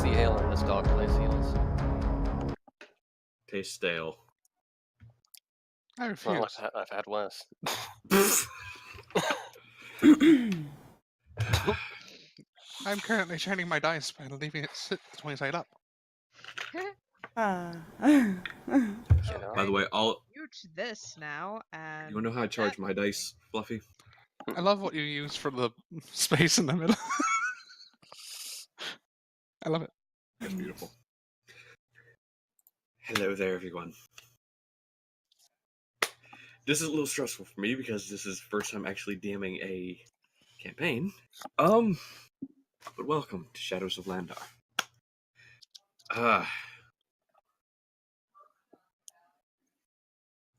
the ale in this dark place is? Tastes stale. I refuse. Well, I've had worse. I'm currently shining my dice by leaving it sit between side up. By the way, Huge this now, and you wanna know how I charge my dice, Fluffy? I love what you use for the space in the middle. I love it. That's beautiful. Hello there, everyone. This is a little stressful for me because this is the first time actually DMing a campaign. But welcome to Shadows of Landar.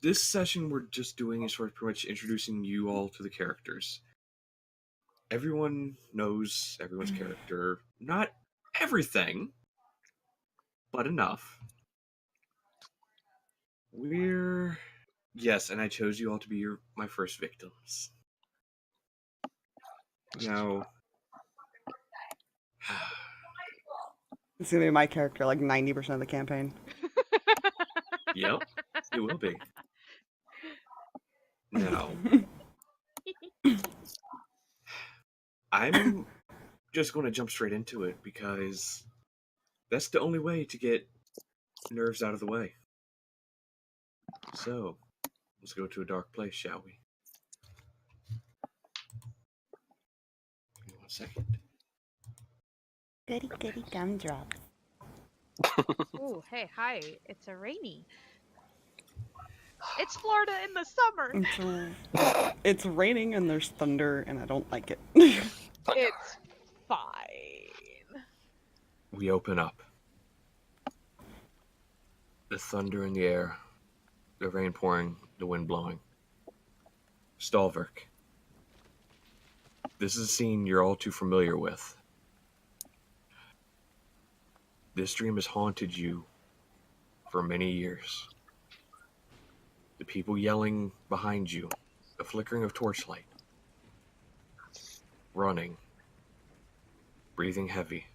This session we're just doing is sort of pretty much introducing you all to the characters. Everyone knows everyone's character. Not everything, but enough. Yes, and I chose you all to be my first victims. Now... It's gonna be my character like 90% of the campaign. Yep, it will be. Now, I'm just going to jump straight into it because that's the only way to get nerves out of the way. So, let's go to a dark place, shall we? Give me 1 second. Goody goody gumdrops. oh, hey, hi! It's a rainy. It's Florida in the summer. It's raining and there's thunder and I don't like it. It's fine. We open up. The thunder in the air, the rain pouring, the wind blowing. Stalverk. This is a scene you're all too familiar with. This dream has haunted you for many years. The people yelling behind you, the flickering of torchlight, running, breathing heavy,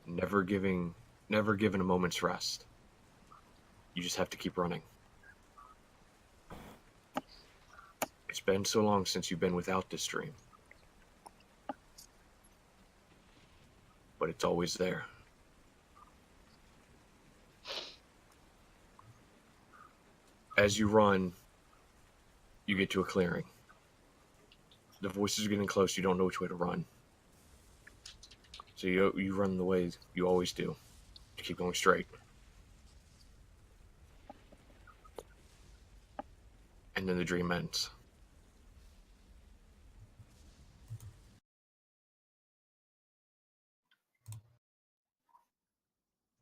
never given a moment's rest. You just have to keep running. It's been so long since you've been without this dream. But it's always there. As you run, you get to a clearing. The voices are getting close, you don't know which way to run. So you run the way you always do, to keep going straight. And then the dream ends.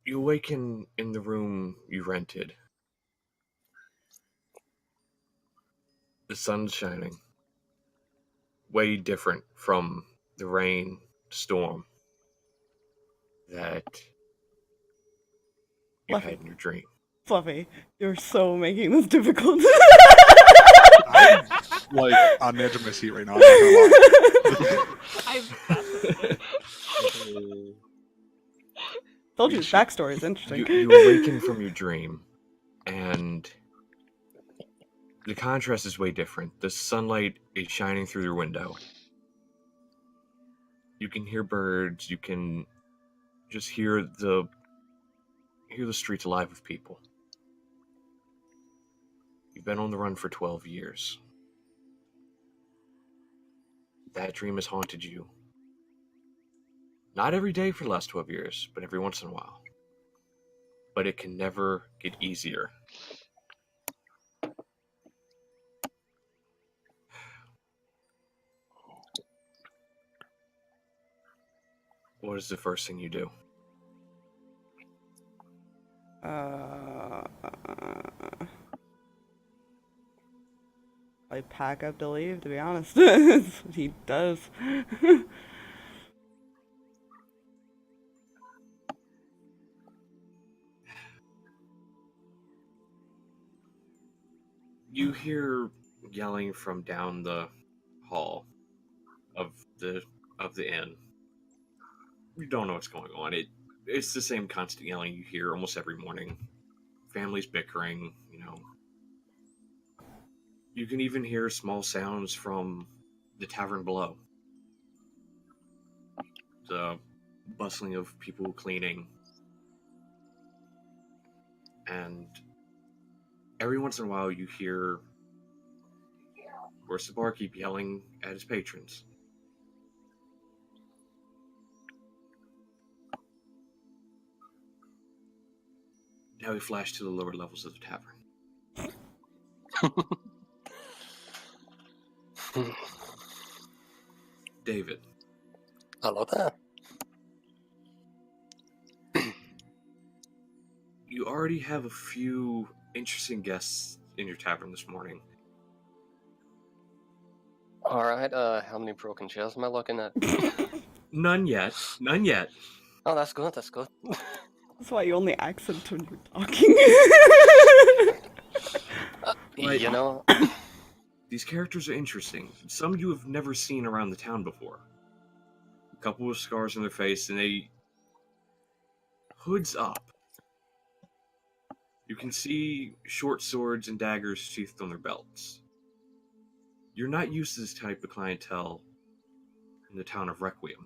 You awaken in the room you rented. The sun's shining. Way different from the rain, storm that you Fluffy. had in your dream. Fluffy, you're so making this difficult. I'm like on the edge of my seat right now. I'm not gonna lie. I'm fascinated. Told you his backstory is interesting. You awaken from your dream, and the contrast is way different. The sunlight is shining through your window. You can hear birds. You can just hear the streets alive with people. You've been on the run for 12 years. That dream has haunted you. Not every day for the last 12 years, but every once in a while. But it can never get easier. What is the first thing you do? I pack up to leave, to be honest. That's what he does. You hear yelling from down the hall of the inn. you don't know what's going on. It's the same constant yelling you hear almost every morning. Families bickering, you know. You can even hear small sounds from the tavern below. The bustling of people cleaning. And every once in a while you hear, of course, the barkeep yelling at his patrons. Now we flash to the lower levels of the tavern. David. Hello there. You already have a few interesting guests in your tavern this morning. Alright, how many broken chairs am I looking at? None yet. None yet. Oh, that's good, that's good. That's why you only accent when you're talking. Like, you know, these characters are interesting. Some you have never seen around the town before. A couple with scars on their face, and they... hoods up. You can see short swords and daggers sheathed on their belts. You're not used to this type of clientele in the town of Requiem.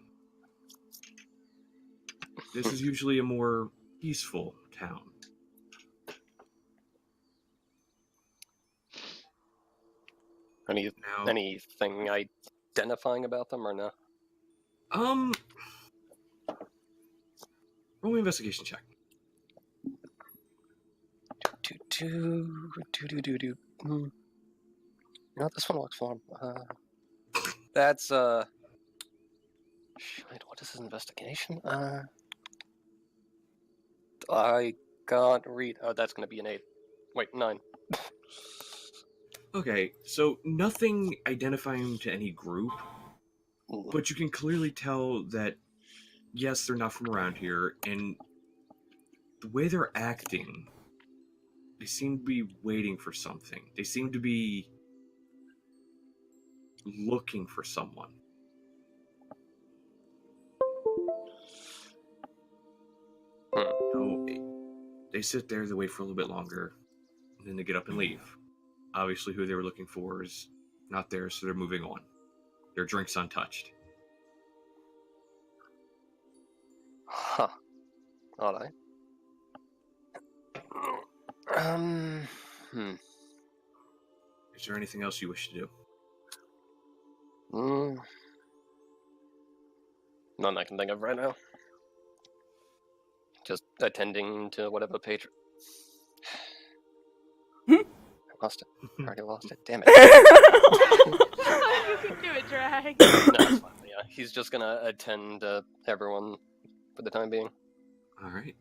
This is usually a more peaceful town. Now, anything identifying about them or no? roll me an investigation check. You know, this one looks fun. That's, shit, what is this investigation? I can't read. Oh, that's gonna be an 8. Wait, 9. Okay, so nothing identifying to any group, but you can clearly tell that, yes, they're not from around here, and the way they're acting, they seem to be waiting for something. They seem to be looking for someone. So they sit there, they wait for a little bit longer, and then they get up and leave. Obviously, who they were looking for is not there, so they're moving on. Their drink's untouched. Huh. Alright. Is there anything else you wish to do? None I can think of right now. Just attending to whatever patron. I lost it. I already lost it. Damn it. You can do it, Drag. No, it's fine. Yeah, he's just gonna attend everyone for the time being. Alright.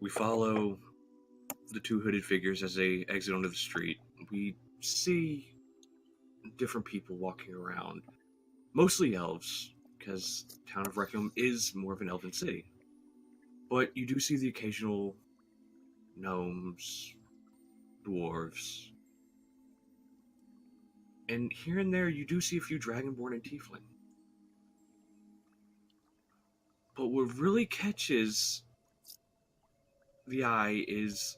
We follow the two hooded figures as they exit onto the street. We see different people walking around. Mostly elves, because the town of Requiem is more of an elven city. But you do see the occasional gnomes, dwarves. And here and there, you do see a few dragonborn and tiefling. But what really catches the eye is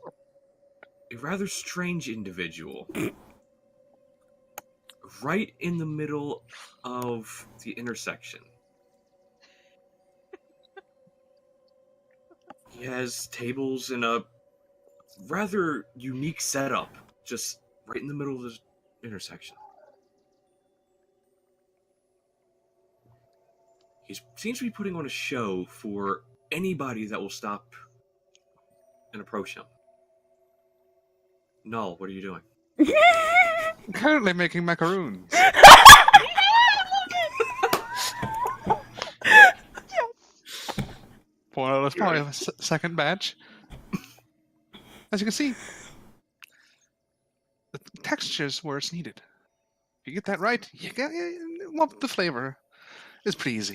a rather strange individual. Right in the middle of the intersection. He has tables and a rather unique setup, just right in the middle of the intersection. He seems to be putting on a show for anybody that will stop and approach him. Null, what are you doing? Currently making macaroons. Well, it's probably a second batch. As you can see, the texture's where it's needed. If you get that right, you get the flavor. It's pretty easy.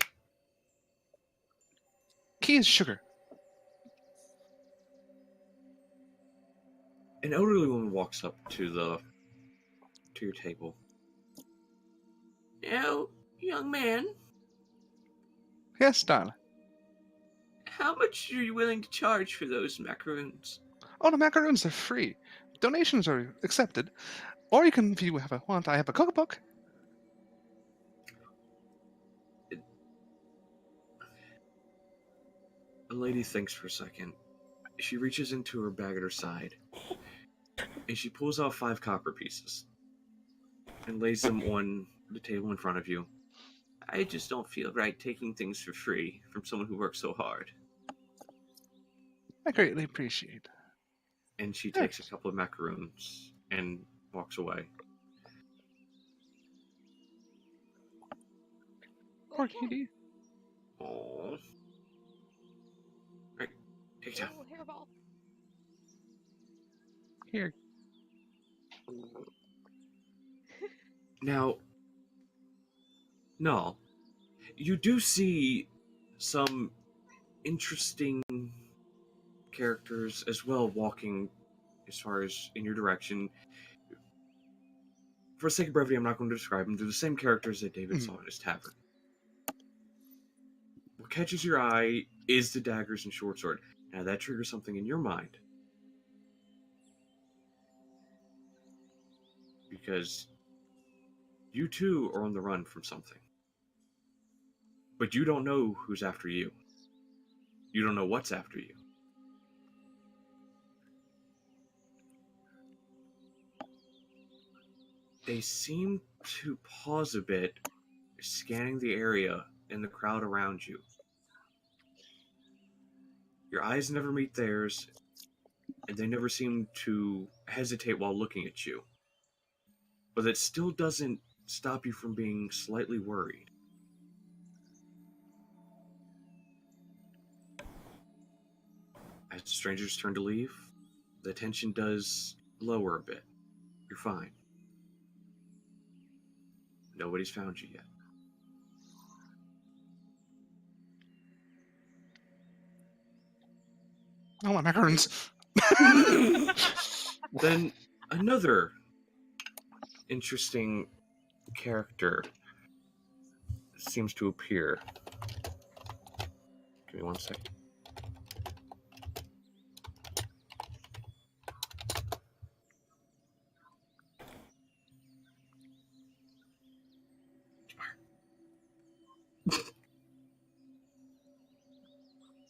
Key is sugar. An elderly woman walks up to your table. Now, young man, Yes, darling. How much are you willing to charge for those macaroons? Oh, the macaroons are free. Donations are accepted. Or you can, if you want, I have a cookbook. The lady thinks for a second. She reaches into her bag at her side, and she pulls out 5 copper pieces and lays them on the table in front of you. I just don't feel right taking things for free from someone who works so hard. I greatly appreciate. And she takes a couple of macaroons and walks away. Poor kitty. Oh. Right, take it down. Oh, hairball. Here. Now, no, you do see some interesting characters as well walking as far as in your direction. For the sake of brevity, I'm not going to describe them. They're the same characters that David saw in his tavern. What catches your eye is the daggers and short sword. Now that triggers something in your mind. Because you too are on the run from something. But you don't know who's after you. You don't know what's after you. They seem to pause a bit, scanning the area and the crowd around you. Your eyes never meet theirs, and they never seem to hesitate while looking at you. But it still doesn't stop you from being slightly worried. As the strangers turn to leave, the tension does lower a bit. You're fine. Nobody's found you yet. Oh, my macaroons. Then another interesting character seems to appear. Give me 1 second.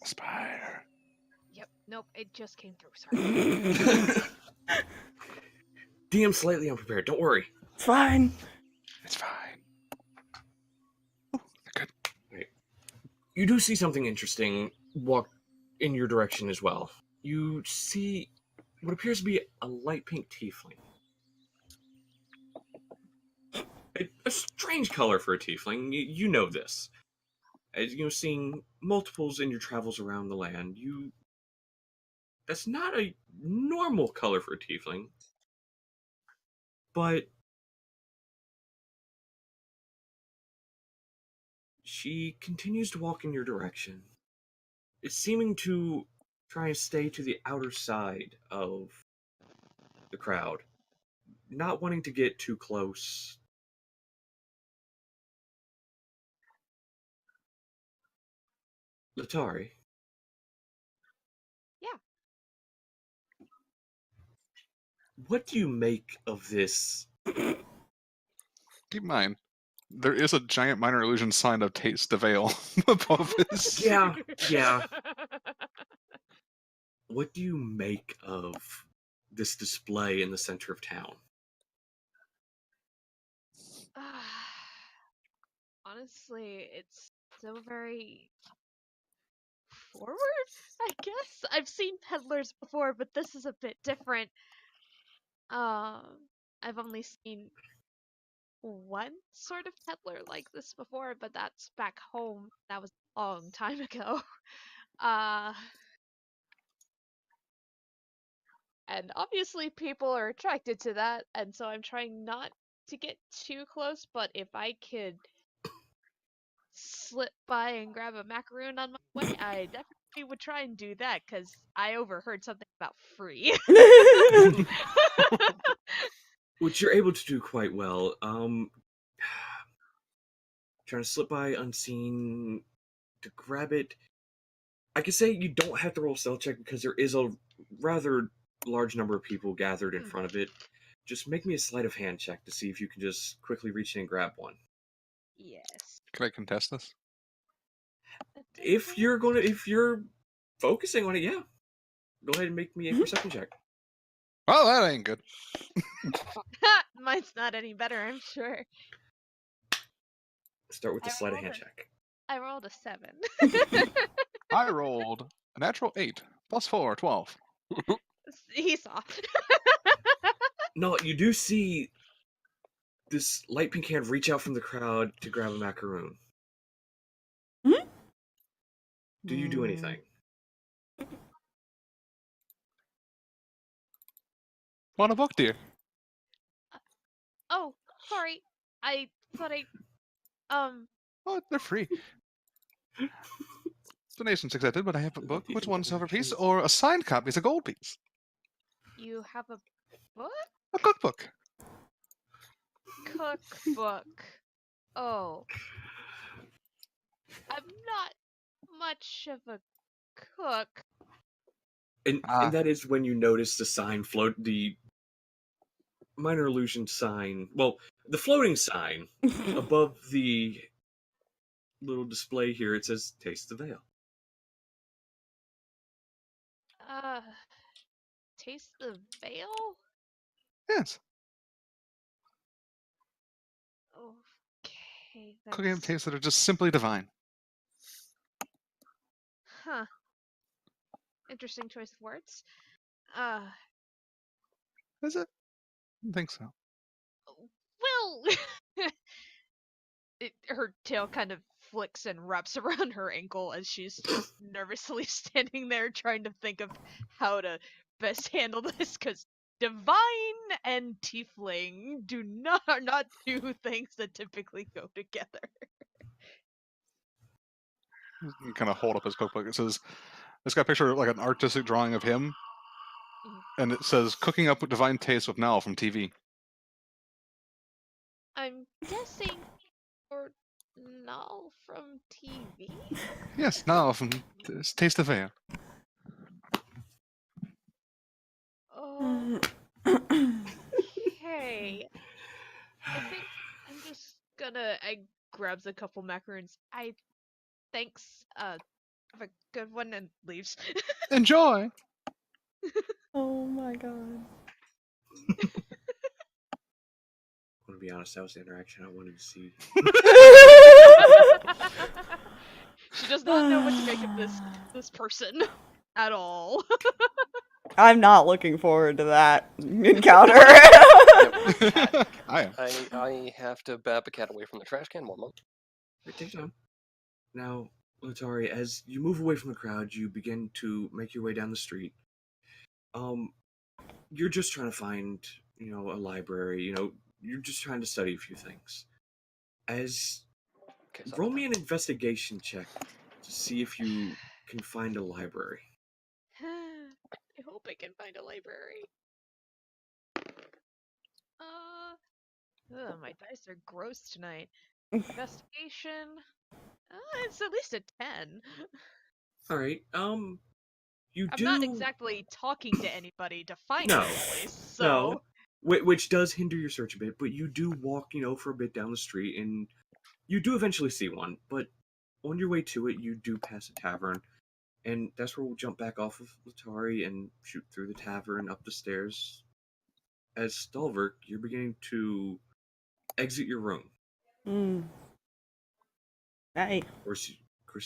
Spire. Yep. Nope. It just came through. Sorry. DM slightly unprepared. Don't worry. It's fine. It's fine. Oh, good. Right. You do see something interesting walk in your direction as well. You see what appears to be a light pink tiefling. A strange color for a tiefling. You know this. As you know, seeing multiples in your travels around the land, that's not a normal color for a tiefling. But she continues to walk in your direction. It's seeming to try and stay to the outer side of the crowd, not wanting to get too close. Letari. Yeah. What do you make of this? Keep in mind, there is a giant minor illusion sign of Taste the Veil above his. Yeah. What do you make of this display in the center of town? Honestly, it's so very forward, I guess. I've seen peddlers before, but this is a bit different. I've only seen one sort of peddler like this before, but that's back home. That was a long time ago. And obviously people are attracted to that, and so I'm trying not to get too close, but if I could slip by and grab a macaroon on my way, I definitely would try and do that, because I overheard something about free. Which you're able to do quite well. Trying to slip by unseen to grab it. I can say you don't have to roll a stealth check because there is a rather large number of people gathered in front of it. Just make me a sleight of hand check to see if you can just quickly reach in and grab one. Yes. Can I contest this? If you're focusing on it, yeah. Go ahead and make me a perception check. Oh, that ain't good. Mine's not any better, I'm sure. Start with the I sleight of rolled hand a- check. I rolled a 7. I rolled a natural 8 plus 4, 12. He saw. No, you do see this light pink hand reach out from the crowd to grab a macaroon. Hmm? Do you do anything? Want a book, dear? Oh, sorry. I thought I. Oh, they're free. Donations accepted, but I have a book. Which one, silver piece, or a signed copy is a gold piece? You have a book? A cookbook. Cookbook. Oh. I'm not much of a cook. And that is when you notice the sign float, the minor illusion sign. Well, the floating sign above the little display here. It says "Taste the Veil." Taste the veil? Yes. Okay, Cooking up that's... tastes that are just simply divine. Huh. Interesting choice of words. Is it? I don't think so. Well... her tail kind of flicks and wraps around her ankle as she's just nervously standing there trying to think of how to best handle this, because divine and tiefling are not two things that typically go together. You kind of hold up his cookbook. It says, it's got a picture of like an artistic drawing of him, and it says, "Cooking up with divine taste with Nal from TV." I'm guessing for Null from TV? Yes, Nal from Taste the Veil. Oh, okay. I think I'm just gonna... I grabs a couple macaroons. Thanks, have a good one, and leaves. Enjoy! Oh my god. I'm gonna be honest, that was the interaction I wanted to see. She does not know what to make of this person at all. I'm not looking forward to that encounter. I am. I have to bat the cat away from the trash can 1 month. Right, take your time. Now, Letari, as you move away from the crowd, you begin to make your way down the street. You're just trying to find, a library. You're just trying to study a few things. Okay, so Roll me an investigation check to see if you can find a library. I hope I can find a library. My dice are gross tonight. Investigation. It's at least a 10. All right. I'm not exactly talking to anybody to find No. a place, so... No. Which does hinder your search a bit, but you do walk, for a bit down the street, and you do eventually see one. But on your way to it, you do pass a tavern, and that's where we'll jump back off of Letari and shoot through the tavern up the stairs. As Stalverk, you're beginning to exit your room. Hey. Of course,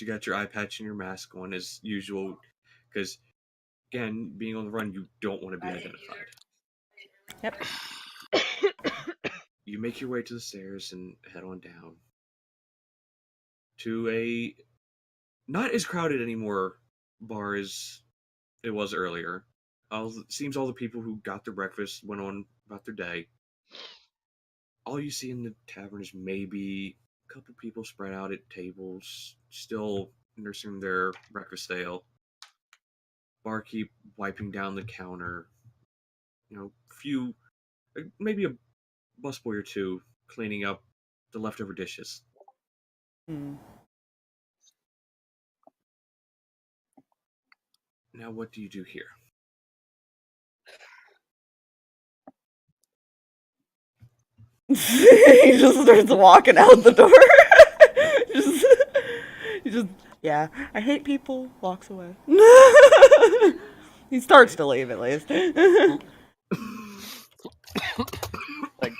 you got your eye patch and your mask on as usual, because again, being on the run, you don't want to be identified. Yep. You make your way to the stairs and head on down to a not as crowded anymore bar as it was earlier. Seems all the people who got their breakfast went on about their day. All you see in the tavern is maybe a couple people spread out at tables, still nursing their breakfast ale. Barkeep wiping down the counter. Maybe a busboy or two cleaning up the leftover dishes. Now, what do you do here? He just starts walking out the door. He just, yeah, I hate people, walks away. He starts to leave at least. Like,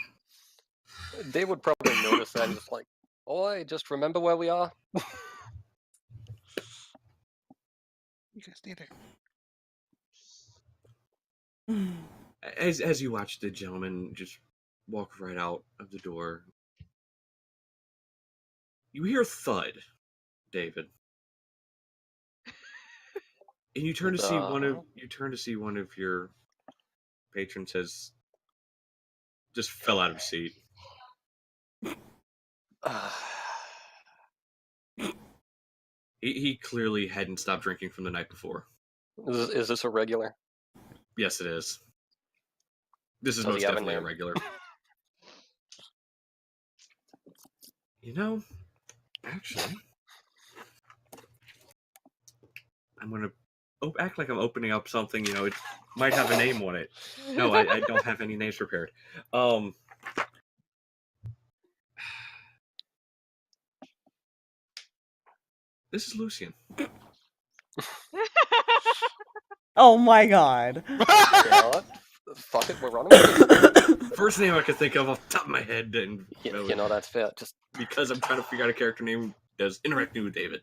they would probably notice that and just like, "Oi, just remember where we are." You guys need it. As you watch the gentleman just walk right out of the door, you hear a thud, David, and you turn to see one of your patrons has just fell out of his seat. He clearly hadn't stopped drinking from the night before. Is this a regular? Yes, it is. This is Does most he have a definitely a name? regular. You know, actually, I'm gonna act like I'm opening up something. You know, it might have a name on it. No, I don't have any names prepared. This is Lucian. Oh my god. You know what? Fuck it, we're running with it. First name I could think of off the top of my head, and You know, that's fair. Just because I'm trying to figure out a character name that's interacting with David.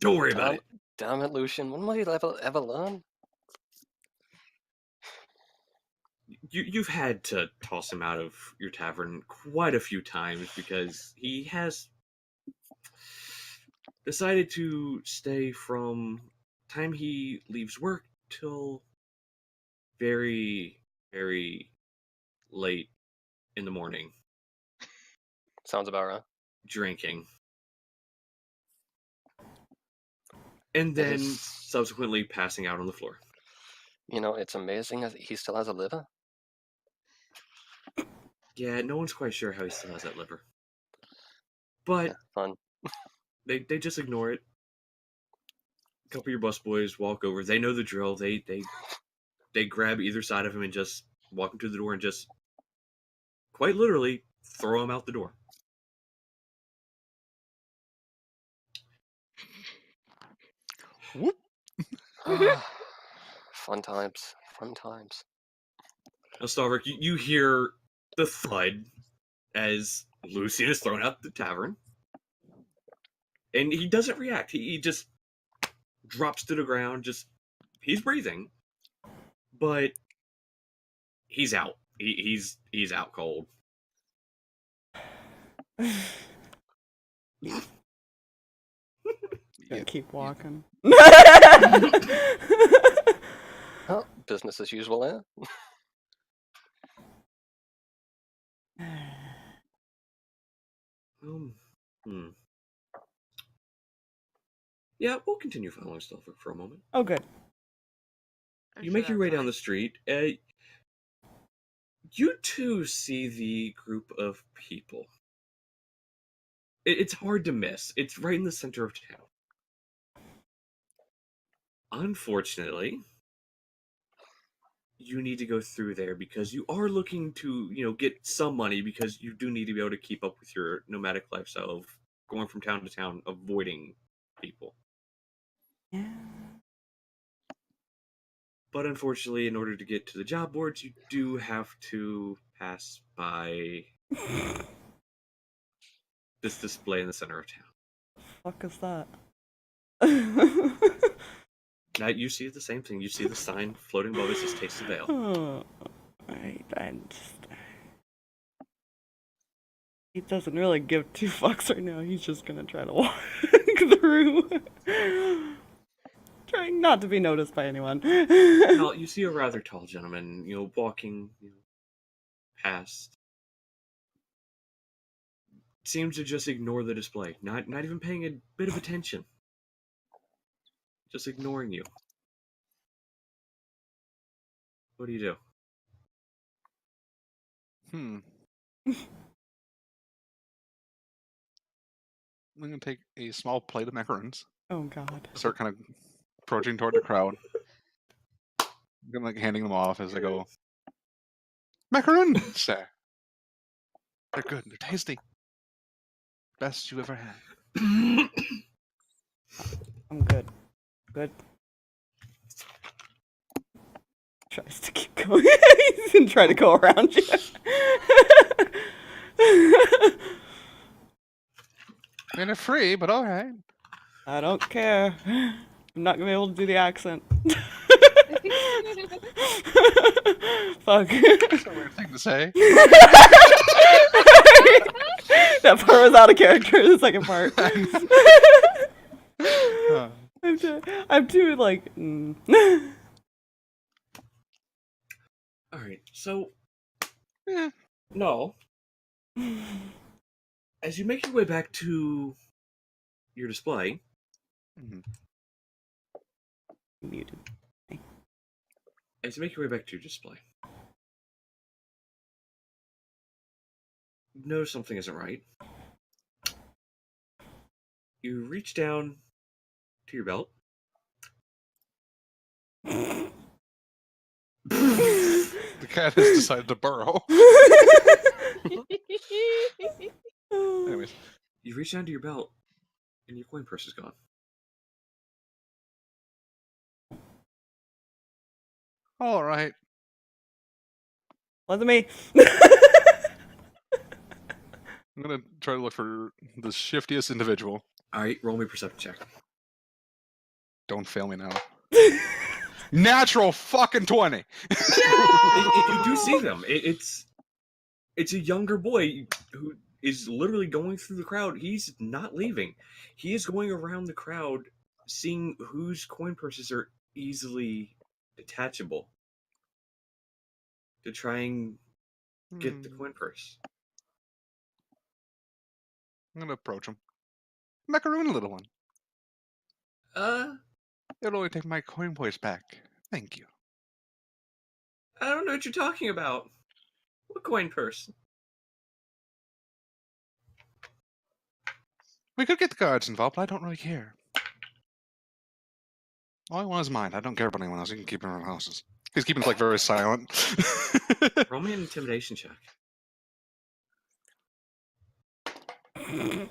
Don't worry about it. damn it, Lucian. When will you ever learn? You've had to toss him out of your tavern quite a few times because he has decided to stay from time he leaves work till very, very late in the morning, Sounds about right. drinking. And then is- subsequently passing out on the floor. You know, it's amazing that he still has a liver. Yeah, no one's quite sure how he still has that liver. But Yeah, fun. they just ignore it. A couple of your busboys walk over. They know the drill. They grab either side of him and just walk him to the door and just quite literally throw him out the door. Whoop. Fun times. Fun times. Now, Stalverk, you hear the thud as Lucian is thrown out the tavern. And he doesn't react. He just drops to the ground. He's breathing. But he's out. He's out cold. Gonna keep walking. Oh, business as usual, eh? Yeah, we'll continue following Stalverk for a moment. Oh, good. You make your way down the street. You too see the group of people. It's hard to miss. It's right in the center of town. Unfortunately, you need to go through there because you are looking to, get some money because you do need to be able to keep up with your nomadic lifestyle of going from town to town, avoiding people. Yeah. But unfortunately, in order to get to the job boards, you do have to pass by this display in the center of town. Fuck is that? Now you see the same thing. You see the sign floating above it says Taste of Ale. Oh, he doesn't really give two fucks right now. He's just gonna try to walk through. Trying not to be noticed by anyone. Now, you see a rather tall gentleman, walking past. Seems to just ignore the display. Not even paying a bit of attention. Just ignoring you. What do you do? I'm gonna take a small plate of macaroons. Oh god. Start kind of approaching toward the crowd. I'm like handing them off as I go. Macaroon, sir. They're good. They're tasty. Best you ever had. I'm good. Good. Tries to keep going. He's gonna try to go around you. And they're free, but alright. I don't care. I'm not gonna be able to do the accent. Fuck. That's a weird thing to say. That part was out of character, the second part. I'm too like. Alright, so Eh. no. As you make your way back to your display, Muted. as you make your way back to your display, you notice something isn't right. You reach down to your belt. The cat has decided to burrow. Anyways. You reach down to your belt, and your coin purse is gone. Alright. Wasn't me. I'm gonna try to look for the shiftiest individual. Alright, roll me a perception check. Don't fail me now. Natural fucking 20! You do see them. It's a younger boy who is literally going through the crowd. He's not leaving. He is going around the crowd, seeing whose coin purses are easily detachable to try and get the coin purse. I'm gonna approach him. Macaroon, little one. It'll only take my coin purse back. Thank you. I don't know what you're talking about. What coin purse? We could get the guards involved, but I don't really care. All I want is mine. I don't care about anyone else. You can keep it in our houses. He's keeping like very silent. Roll me an intimidation check. I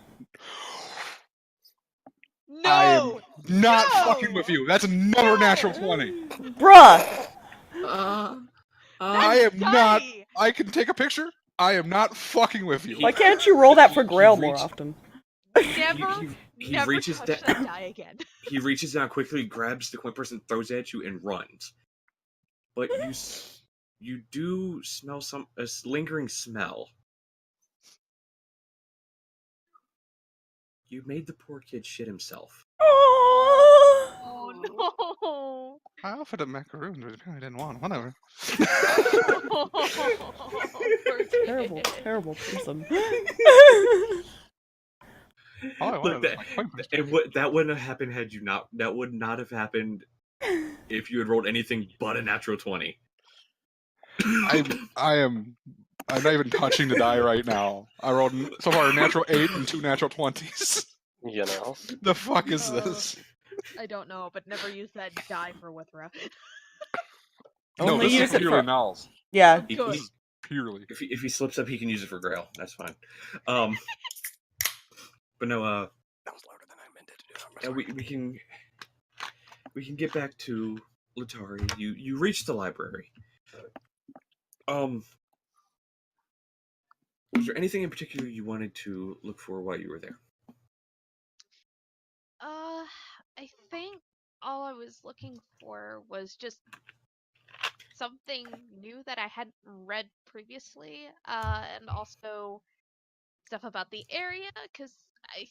No! am not No! fucking with you. That's another natural 20. Bruh! I am not. Die! I can take a picture. I am not fucking with you. Why can't you roll that for Grail more often? Never, He never reaches touch that. that die again. He reaches down quickly, grabs the coin purse, and throws it at you and runs. But you do smell a lingering smell. You made the poor kid shit himself. Oh no! I offered a macaroon, but apparently didn't want. Whatever. Poor Terrible, kid. terrible person. All I Look, wanted was my coin purse. that wouldn't have happened had you not. That would not have happened if you had rolled anything but a natural 20. I'm not even touching the die right now. I rolled so far a natural 8 and 2 natural 20s. You know. The fuck is this? I don't know, but never use that die for Withra. No, Only this use is it purely for- nulls. Yeah. He- Good. he- Purely. if he slips up, he can use it for Grail. That's fine. But no. That was louder than I meant it to do. Yeah, we can get back to Letari. You reached the library. Was there anything in particular you wanted to look for while you were there? I think all I was looking for was just something new that I hadn't read previously, and also stuff about the area, because I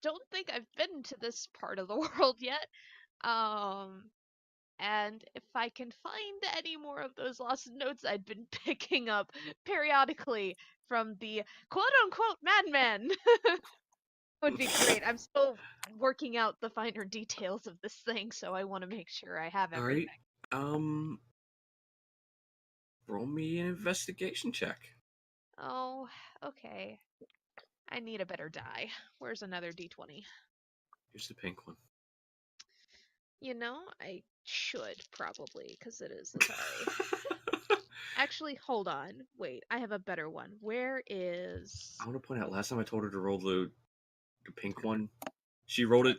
don't think I've been to this part of the world yet. And if I can find any more of those lost notes I'd been picking up periodically from the quote-unquote madman, would be great. I'm still working out the finer details of this thing, so I want to make sure I have everything. Alright. Roll me an investigation check. Oh, okay. I need a better die. Where's another d20? Here's the pink one. You know, I should probably, because it is Letari. Actually, hold on. Wait, I have a better one. Where is... I want to point out, last time I told her to roll the pink one, she rolled it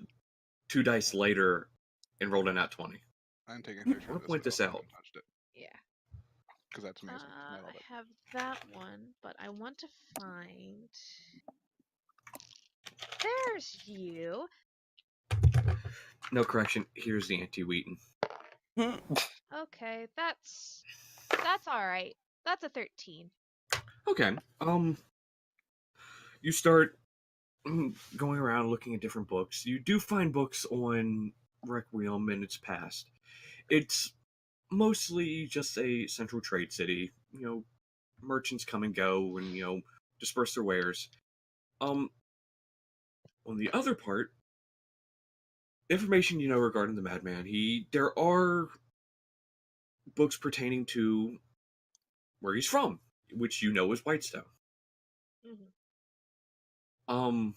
2 dice later and rolled a nat 20. I'm taking a picture I of want this. to point this I out. haven't touched it Yeah. because that's amazing. I love I it. have that one, but I want to find... There's you. No correction. Here's the anti-Wheaton. Okay, that's all right. That's a 13. Okay. You start going around looking at different books. You do find books on Requiem and its past. It's mostly just a central trade city. You know, merchants come and go and, disperse their wares. On the other part, information regarding the madman. There are books pertaining to where he's from, which is Whitestone. Mm-hmm.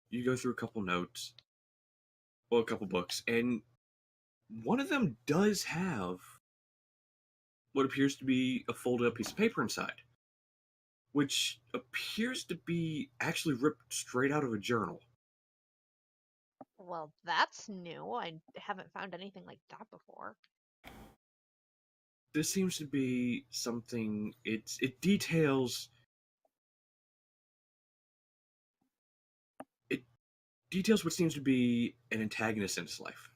You go through a couple notes, well, a couple books, and one of them does have what appears to be a folded up piece of paper inside, which appears to be actually ripped straight out of a journal. Well, that's new. I haven't found anything like that before. This seems to be something. It details what seems to be an antagonist in his life.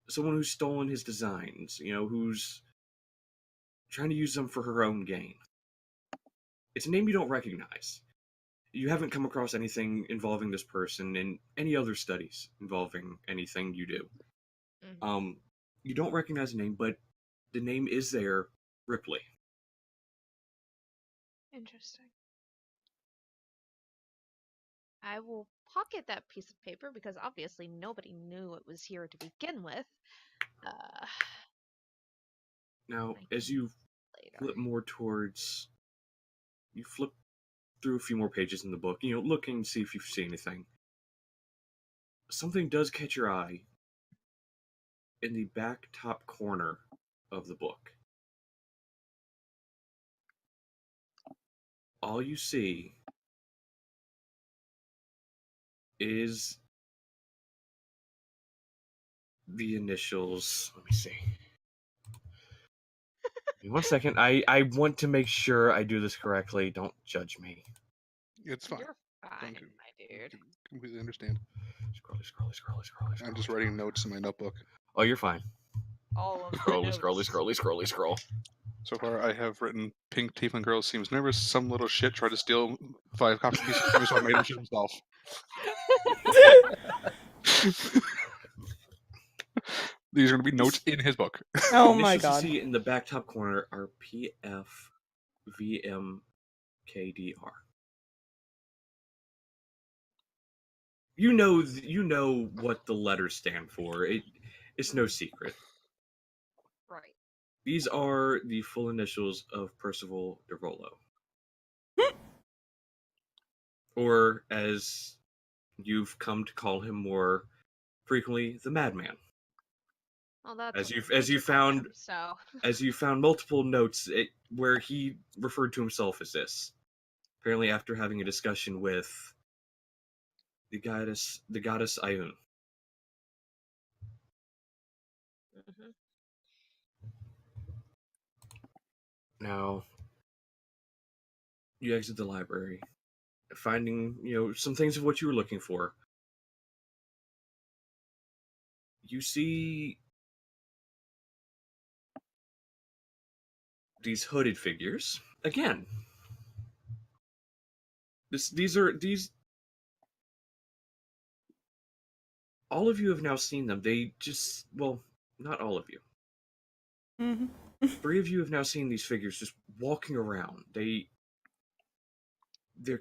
Someone who's stolen his designs, who's trying to use them for her own gain. It's a name you don't recognize. You haven't come across anything involving this person in any other studies involving anything you do. Mm-hmm. You don't recognize the name, but the name is there, Ripley. Interesting. I will pocket that piece of paper because obviously nobody knew it was here to begin with. Now, I as can you later. flip more towards, you flip through a few more pages in the book, looking to see if you see anything. Something does catch your eye in the back top corner of the book. All you see is the initials. Let me see. Give me 1 second. I want to make sure I do this correctly. Don't judge me. It's fine. You're fine, Thank you. my dude. Completely understand. Scrolly. I'm just writing notes in my notebook. Oh, you're fine. All of the Scrolly. notes. So far, I have written Pink Tiefling Girl seems nervous. Some little shit tried to steal 5 copies of me, so I made him shit himself. These are going to be notes in his book. Oh my Initials god. you see in the back top corner are PFVMKDR. You know what the letters stand for. It's no secret. Right. These are the full initials of Percival de Rollo. Or, as you've come to call him more frequently, the Madman. Well, that's As what you I call found him, so. as you found multiple notes where he referred to himself as this. Apparently, after having a discussion with the goddess Ayun. Mm-hmm. Now, you exit the library, finding some things of what you were looking for. You see these hooded figures again. These all of you have now seen them. They just, well, not all of you. Mm-hmm. 3 of you have now seen these figures just walking around. They're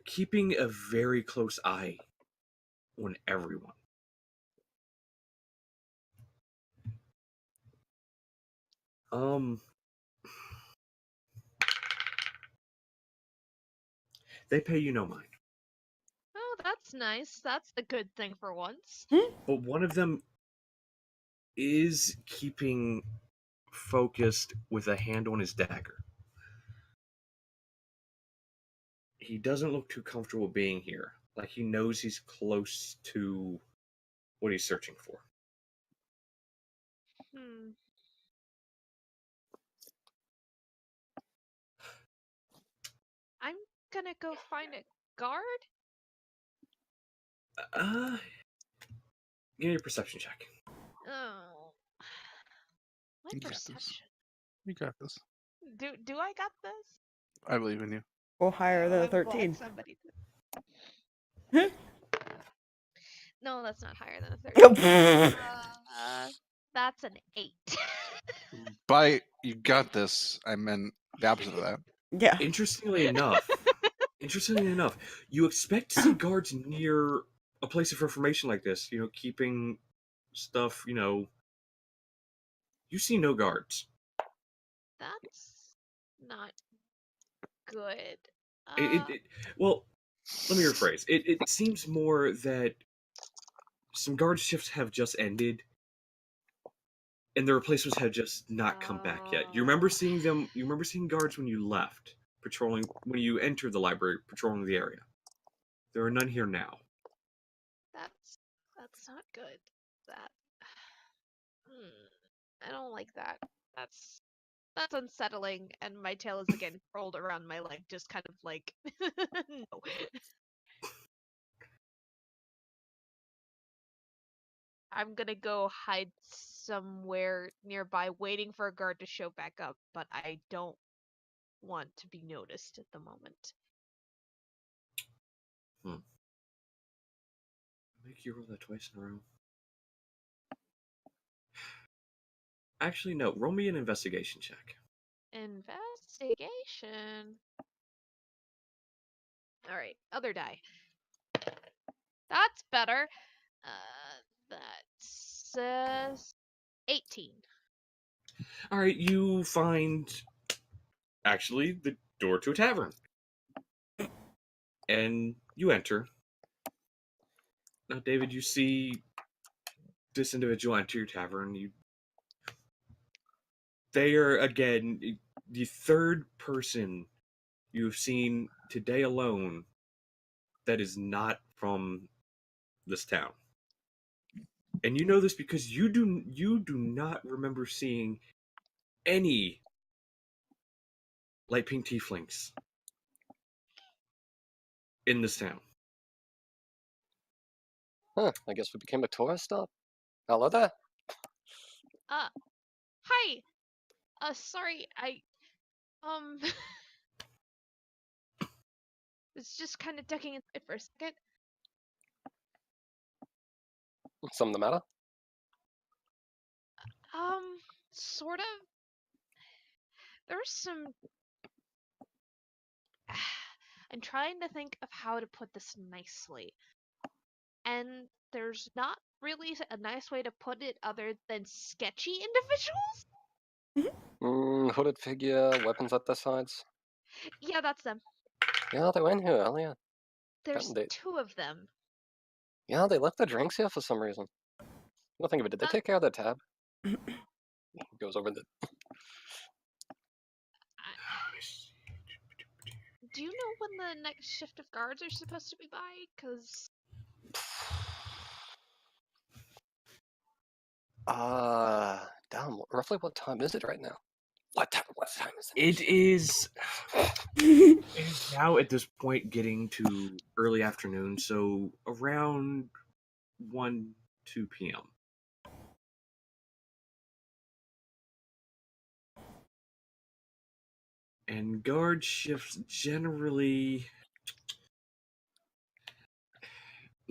keeping a very close eye on everyone. They pay you no mind. Oh, that's That's nice. That's a good thing for once. But one of them is keeping focused with a hand on his dagger. He doesn't look too comfortable being here. Like he knows he's close to what he's searching for. Hmm. I'm gonna go find a guard. Give me a perception check. Oh. My You got this. perception. You got this. Do I got this? I believe in you. Well, higher than a I'm glad 13. somebody did. No, that's not higher than a 13. That's an 8. By you got this, I meant the opposite of that. Yeah. Interestingly enough, you expect to see guards near a place of information like this, keeping stuff, you see no guards. That's not good. Well, let me rephrase. It seems more that some guard shifts have just ended, and the replacements have just not come back yet. You remember seeing them? You remember seeing guards when you left, patrolling when you entered the library, patrolling the area. There are none here now. That's not good. That I don't like that. That's unsettling, and my tail is again curled around my leg, just kind of like no. I'm gonna go hide somewhere nearby, waiting for a guard to show back up, but I don't want to be noticed at the moment. Make you roll that twice in a row. Actually, no. Roll me an investigation check. Investigation. Alright, other die. That's better. That's 18. All right, you find actually the door to a tavern, and you enter. Now, David, you see this individual enter your tavern. They are again the third person you've seen today alone that is not from this town. And you know this because you do not remember seeing any light pink tieflings in this town. Huh, I guess we became a tourist stop. Hello there. Hi. Sorry, I was just kind of ducking inside for a second. Something the matter? Sort of. There's some. I'm trying to think of how to put this nicely. And there's not really a nice way to put it other than sketchy individuals? Hooded figure, weapons at their sides. Yeah, that's them. Yeah, they were in here earlier. There's They- 2 of them. Yeah, they left their drinks here for some reason. Well, think of it. Did they take care of their tab? Goes over the. Do you know when the next shift of guards are supposed to be by? Cause Damn. Roughly what time is it right now? What time is it? It is now at this point getting to early afternoon, so around 1-2 p.m. And guard shifts generally.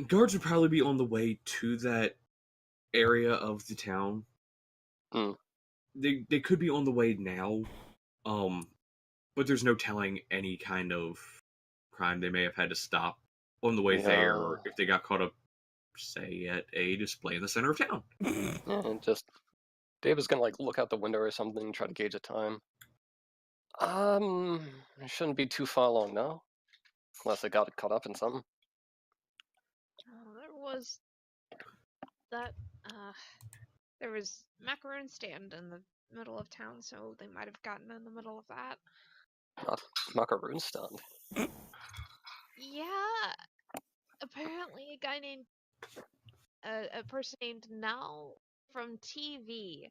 Guards would probably be on the way to that area of the town. They could be on the way now, but there's no telling any kind of crime they may have had to stop on the way there, or if they got caught up, say, at a display in the center of town. Yeah, just Dave is gonna like look out the window or something and try to gauge the time. It shouldn't be too far along now, unless they got caught up in something. was that there was macaroon stand in the middle of town, so they might have gotten in the middle of that. Macaroon stand. Yeah, apparently a guy named a person named Nal from TV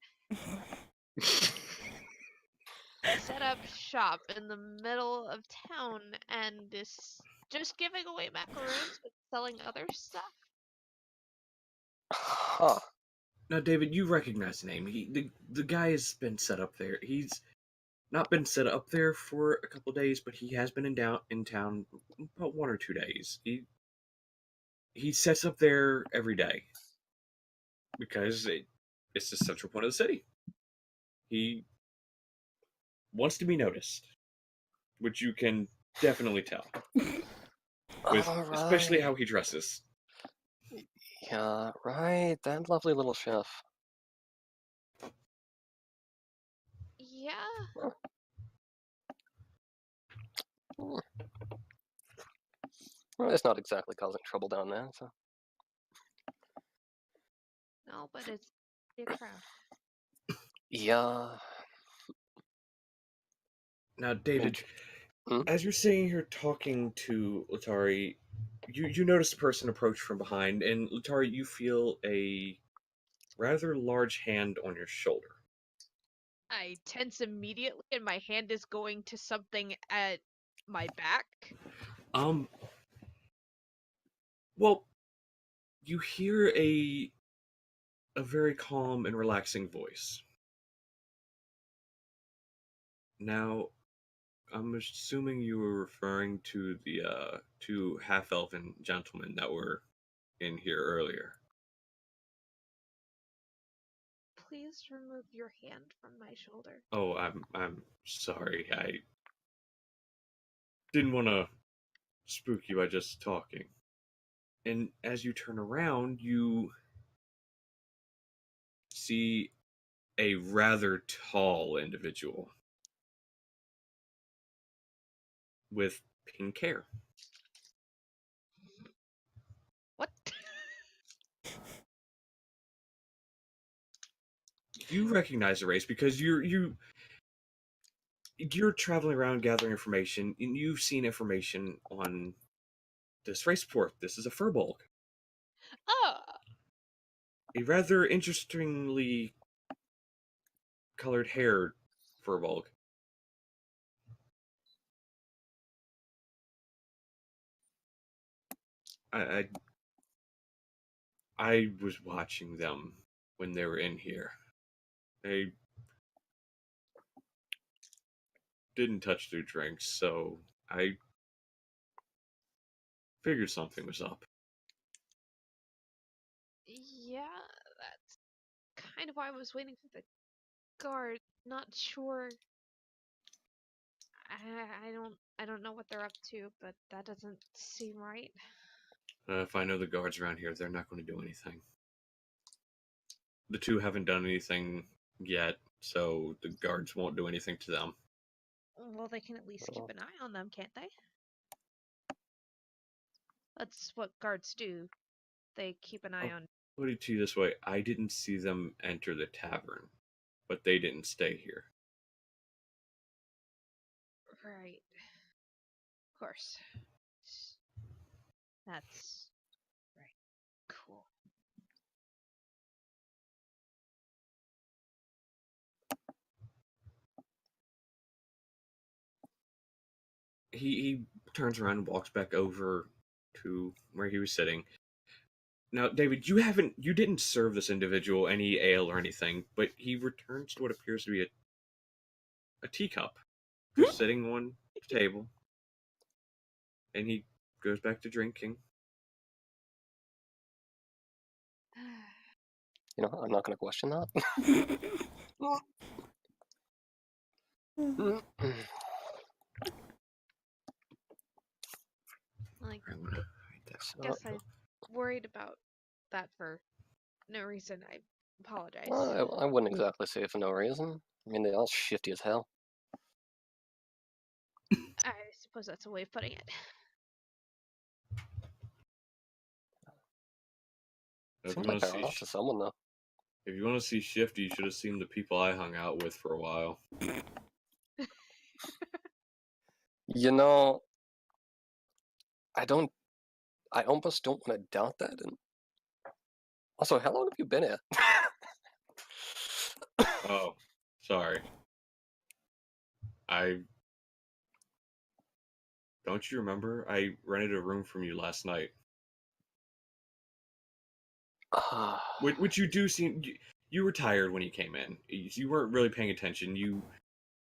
set up shop in the middle of town and is just giving away macaroons but selling other stuff. Huh. Now, David, you recognize the name. The guy has been set up there. He's not been set up there for a couple days, but he has been in town about 1 or 2 days. He sets up there every day because it's the central point of the city. He wants to be noticed, which you can definitely tell, with especially how he dresses. Yeah, right. That lovely little chef. Yeah, Hmm. Well, it's not exactly causing trouble down there, so. no, but it's a crowd. Yeah. Now, David, Hmm? as you're sitting here talking to Letari, you notice a person approach from behind, and Letari, you feel a rather large hand on your shoulder. I tense immediately, and my hand is going to something at my back. Well, you hear a very calm and relaxing voice. Now, I'm assuming you were referring to the two half-elven gentlemen that were in here earlier. Please remove your hand from my shoulder. Oh, I'm sorry. I didn't want to spook you by just talking. And as you turn around, you see a rather tall individual with pink hair. What? You recognize the race because you're traveling around gathering information, and you've seen information on this race port. This is a furbolg. Oh, A rather interestingly colored haired furbolg. I was watching them when they were in here. They didn't touch their drinks, so I figured something was up. yeah, that's kind of why I was waiting for the guard. Not sure. I don't know what they're up to, but that doesn't seem right. If I know the guards around here, they're not going to do anything. The two haven't done anything yet, so the guards won't do anything to them. Well, they can at least keep an eye on them, can't they? That's what guards do. They keep an eye on. Put it to you this way, I didn't see them enter the tavern, but they didn't stay here. Right. Of course. That's right. Cool. He turns around and walks back over to where he was sitting. Now, David, you didn't serve this individual any ale or anything, but he returns to what appears to be a teacup, just sitting on the table, and he goes back to drinking. You know, I'm not going to question that. Like, I'm gonna hide that. So, guess I worried about that for no reason. I apologize. I wouldn't exactly say for no reason. I mean, they're all shifty as hell. I suppose that's a way of putting it. If Seems you like want to they're see, off to someone though. if you want to see Shifty, you should have seen the people I hung out with for a while. You know, I almost don't want to doubt that. And also, how long have you been here? Oh, sorry. Don't you remember? I rented a room from you last night. Which you do seem... You were tired when you came in. You weren't really paying attention. You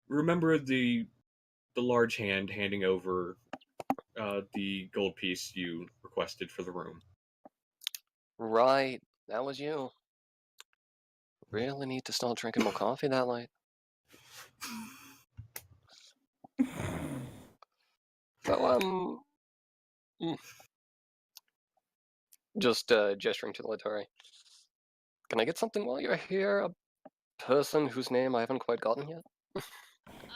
remember the large hand handing over the gold piece you requested for the room. Right, that was you. Really need to start drinking more coffee that late. So, just gesturing to the Letari. Can I get something while you're here? A person whose name I haven't quite gotten yet?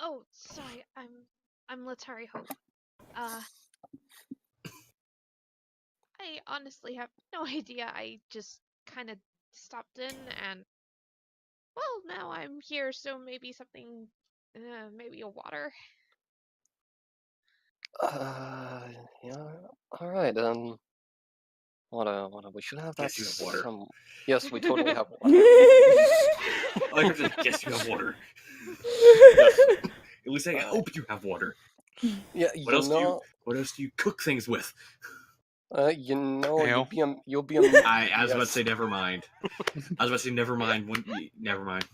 Oh, sorry. I'm Letari Hope. I honestly have no idea. I just kind of stopped in and well, now I'm here, so maybe something maybe a water. Yeah. All right. What? We should have that. Guess you have water. Yes, we totally have water. I like to guess you have water. Yes. At least I hope you have water. Yeah. What else do you cook things with? You know, Ale. you'll be a. I was about to Yes. say never mind. I was about to say never mind. Never mind.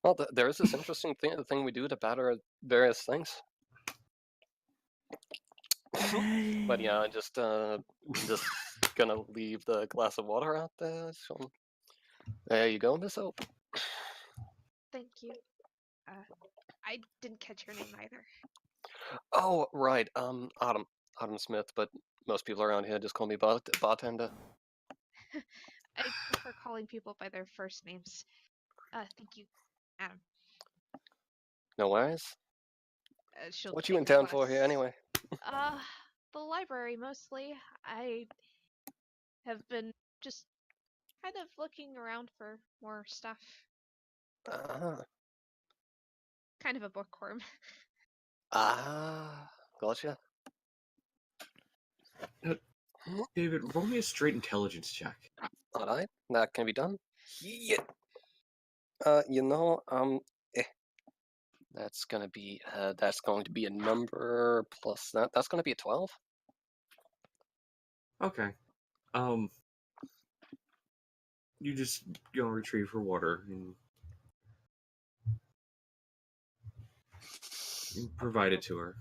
Well, there is this interesting thing we do to batter various things. But yeah, just gonna leave the glass of water out there. So there you go, Miss Hope. Thank you. I didn't catch your name either. Oh, right. Autumn Smith, but most people around here just call me bartender. I prefer calling people by their first names. Thank you, Adam. No worries. She'll What take you in her town for here glass. anyway? The library mostly. I have been just kind of looking around for more stuff. Kind of a bookworm. Gotcha. David, roll me a straight intelligence check. All right, that can be done. Yeah. You know, that's going to be a number plus that. That's going to be a 12. Okay. You just go and retrieve her water and provide it to her.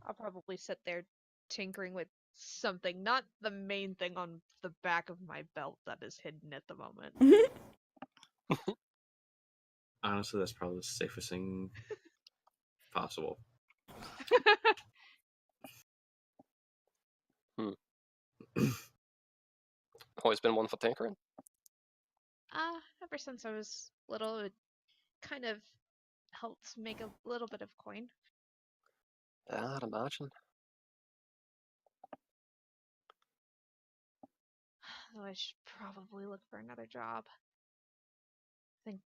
I'll probably sit there tinkering with something, not the main thing on the back of my belt that is hidden at the moment. Honestly, that's probably the safest thing possible. Always been one for tinkering. Ever since I was little, it kind of helped make a little bit of coin. I'd imagine. Though I should probably look for another job. Think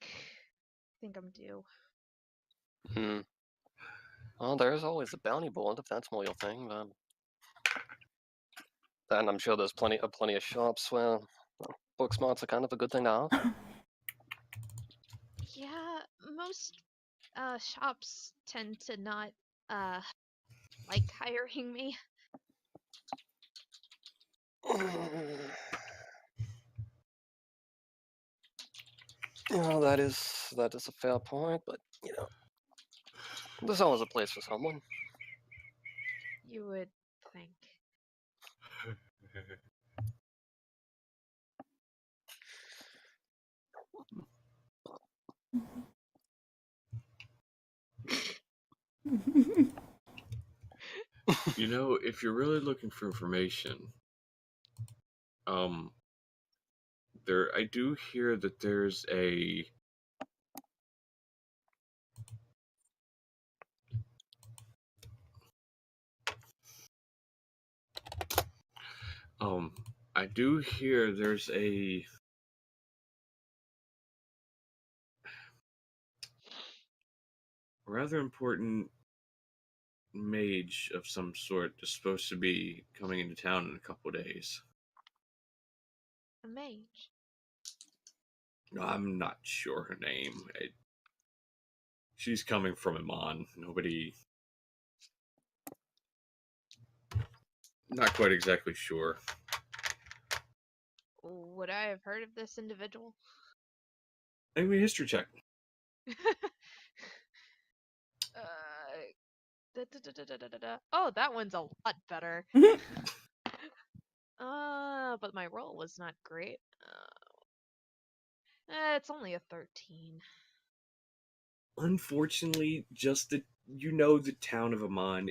I'm due. Well, there's always a bounty board if that's more your thing. And I'm sure there's plenty of shops where book smarts are kind of a good thing to have. Yeah, most shops tend to not like hiring me. Well, that is a fair point, but you know, there's always a place for someone. You would think. You know, if you're really looking for information, I do hear that there's a I do hear there's a rather important mage of some sort is supposed to be coming into town in a couple days. A mage. I'm not sure her name. She's coming from Iman. Nobody. Not quite exactly sure. Would I have heard of this individual? Make me a history check. Oh, that one's a lot better. But my roll was not great. It's only a 13. Unfortunately, just that the town of Amman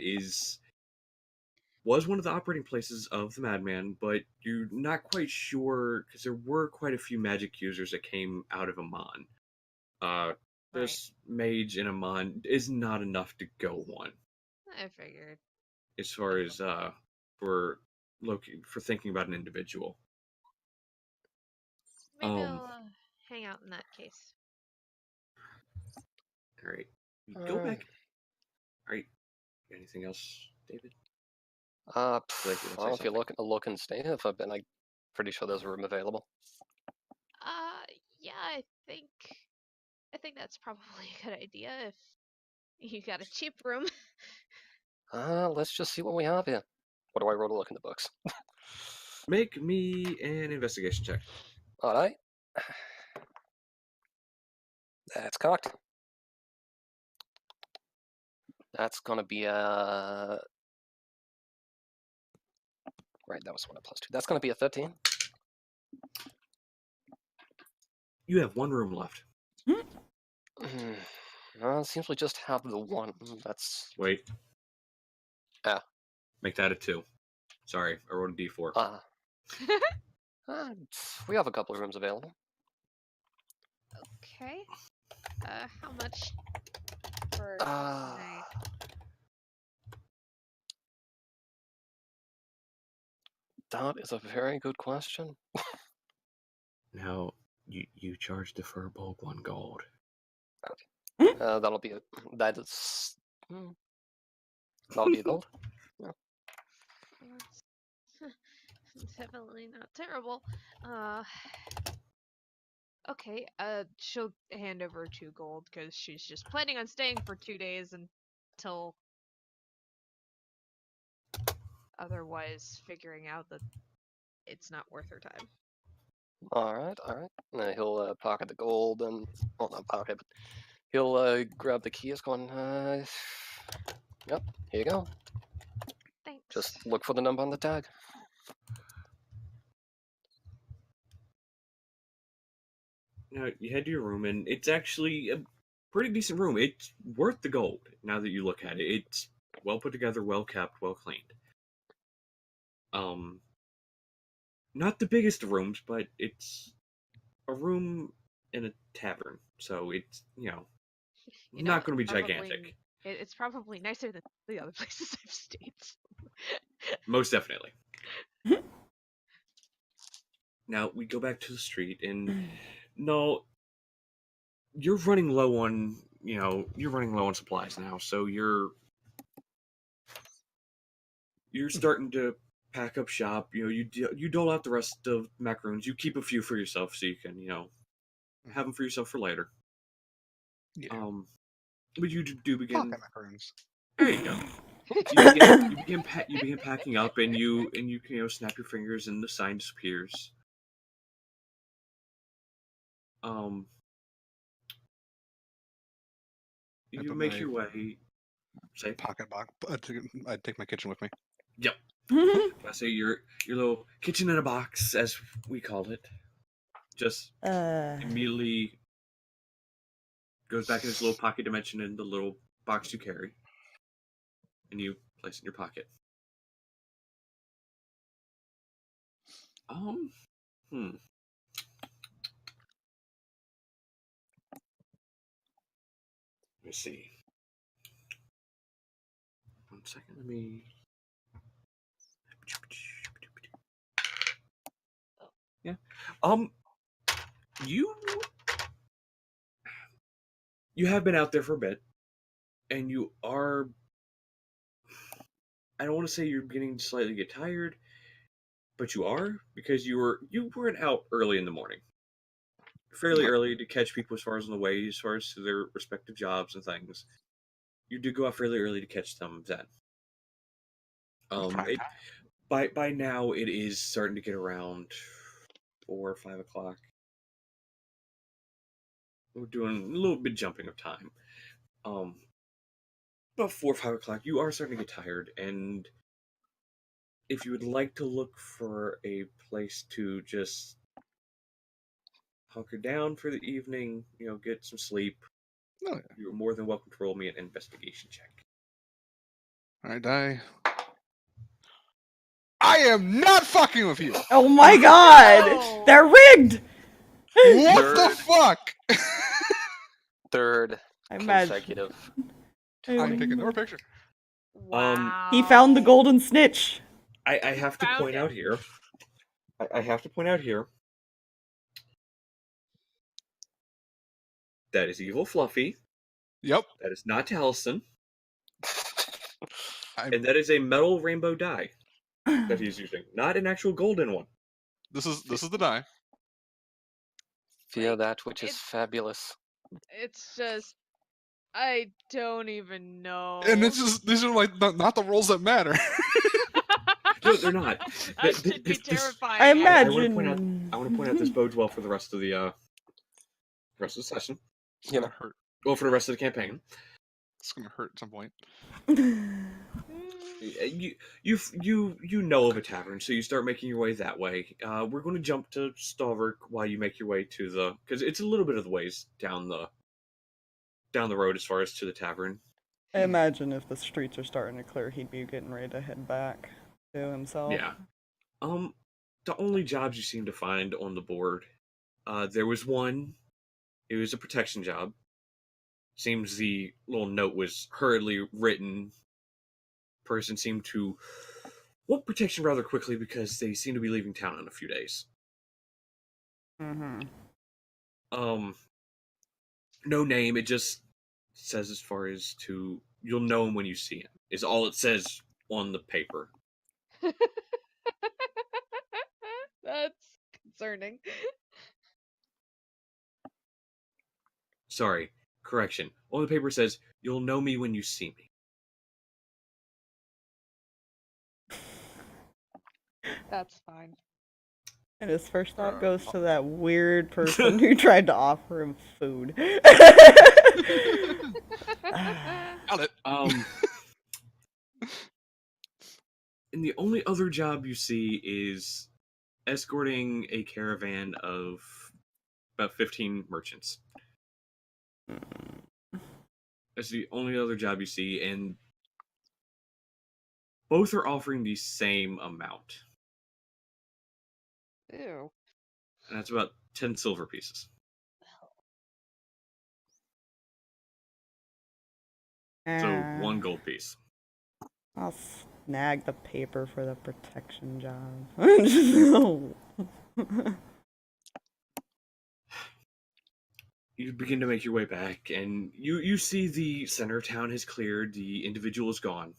was one of the operating places of the Madman, but you're not quite sure because there were quite a few magic users that came out of Amman. This mage in Amman is not enough to go one. I figured. As far as for thinking about an individual. Maybe I'll hang out in that case. All right, go back. All right, anything else, David? I don't know if you look and stay. If I'm pretty sure there's a room available. Yeah, I think that's probably a good idea if you got a cheap room. Let's just see what we have here. What do I roll to look in the books? Make me an investigation check. All right. That's cocked. That's gonna be a. Right, that was one at +2. That's gonna be a 13. You have one room left. No, it seems we just have the one. That's. Wait. Ah. Make that a 2. Sorry, I rolled a D4. We have a couple of rooms available. Okay. How much for tonight? That is a very good question. Now, you charge the fur bulk 1 gold. That'll be that'll be a gold. Yeah. That's definitely not terrible. Okay. She'll hand over 2 gold because she's just planning on staying for 2 days until otherwise figuring out that it's not worth her time. All right. He'll pocket the gold and, well, not pocket, but he'll grab the keys. Going, yep, here you go. Thanks. Just look for the number on the tag. Now, you head to your room, and it's actually a pretty decent room. It's worth the gold, now that you look at it. It's well put together, well kept, well cleaned. Not the biggest of rooms, but it's a room in a tavern, so it's, not going to be gigantic. It's probably nicer than the other places I've stayed. Most definitely. Now, we go back to the street, and no, you're running low on, supplies now, so you're starting to pack up shop. You dole out the rest of macaroons. You keep a few for yourself so you can, have them for yourself for later. Yeah. But you do begin. Pocket macaroons. There you go. You begin packing up, and you snap your fingers, and the sign disappears. You make your way. Say pocket box. I'd take my kitchen with me. Yep. I say your little kitchen in a box, as we called it, just immediately goes back in its little pocket dimension in the little box you carry, and you place it in your pocket. Let me see. 1 second. Let me. Yeah. You have been out there for a bit, and you are. I don't want to say you're beginning to slightly get tired, but you are, because you weren't out early in the morning, fairly early to catch people as far as on the way, as far as to their respective jobs and things. You did go out fairly early to catch them then. Prime By now it is starting to get around 4 or 5 o'clock. We're doing a little bit jumping of time. About 4 or 5 o'clock, you are starting to get tired, and if you would like to look for a place to just hunker down for the evening, get some sleep, Oh, yeah. you're more than welcome to roll me an investigation check. All right, I am not fucking with you. Oh my god! No. They're rigged! What the Third. fuck? Third I imagine. consecutive. I'm taking no picture. Wow. He found the golden snitch. I have to Found point it. out here. I have to point out here. That is EvilFluffy. Yep. That is not Taliesin. I'm- And that is a metal rainbow die that he's using, not an actual golden one. This is the die. Fear Like, that which is it's- fabulous. It's just, I don't even know. And it's just these are like not the rolls that matter. No, they're not. That should be This- terrifying. I I want to imagine. point out this bodes well for the rest of the session. It's You gonna know. hurt. Well, for the rest of the campaign. It's gonna hurt at some point. You know of a tavern, so you start making your way that way. We're going to jump to Stalverk while you make your way to because it's a little bit of the ways down the road as far as to the tavern. I imagine if the streets are starting to clear, he'd be getting ready to head back to himself. Yeah. The only jobs you seem to find on the board, there was one. It was a protection job. Seems the little note was hurriedly written. Person seemed to want protection rather quickly because they seem to be leaving town in a few days. Mm-hmm. No name. It just says as far as to you'll know him when you see him. Is all it says on the paper. That's concerning. Sorry, correction. On the paper says you'll know me when you see me. That's fine. And his first thought goes to that weird person who tried to offer him food. Got it. And the only other job you see is escorting a caravan of about 15 merchants. That's the only other job you see, and both are offering the same amount. Ew. And that's about 10 silver pieces. So 1 gold piece. I'll snag the paper for the protection job. You begin to make your way back, and you see the center of town has cleared. The individual is gone.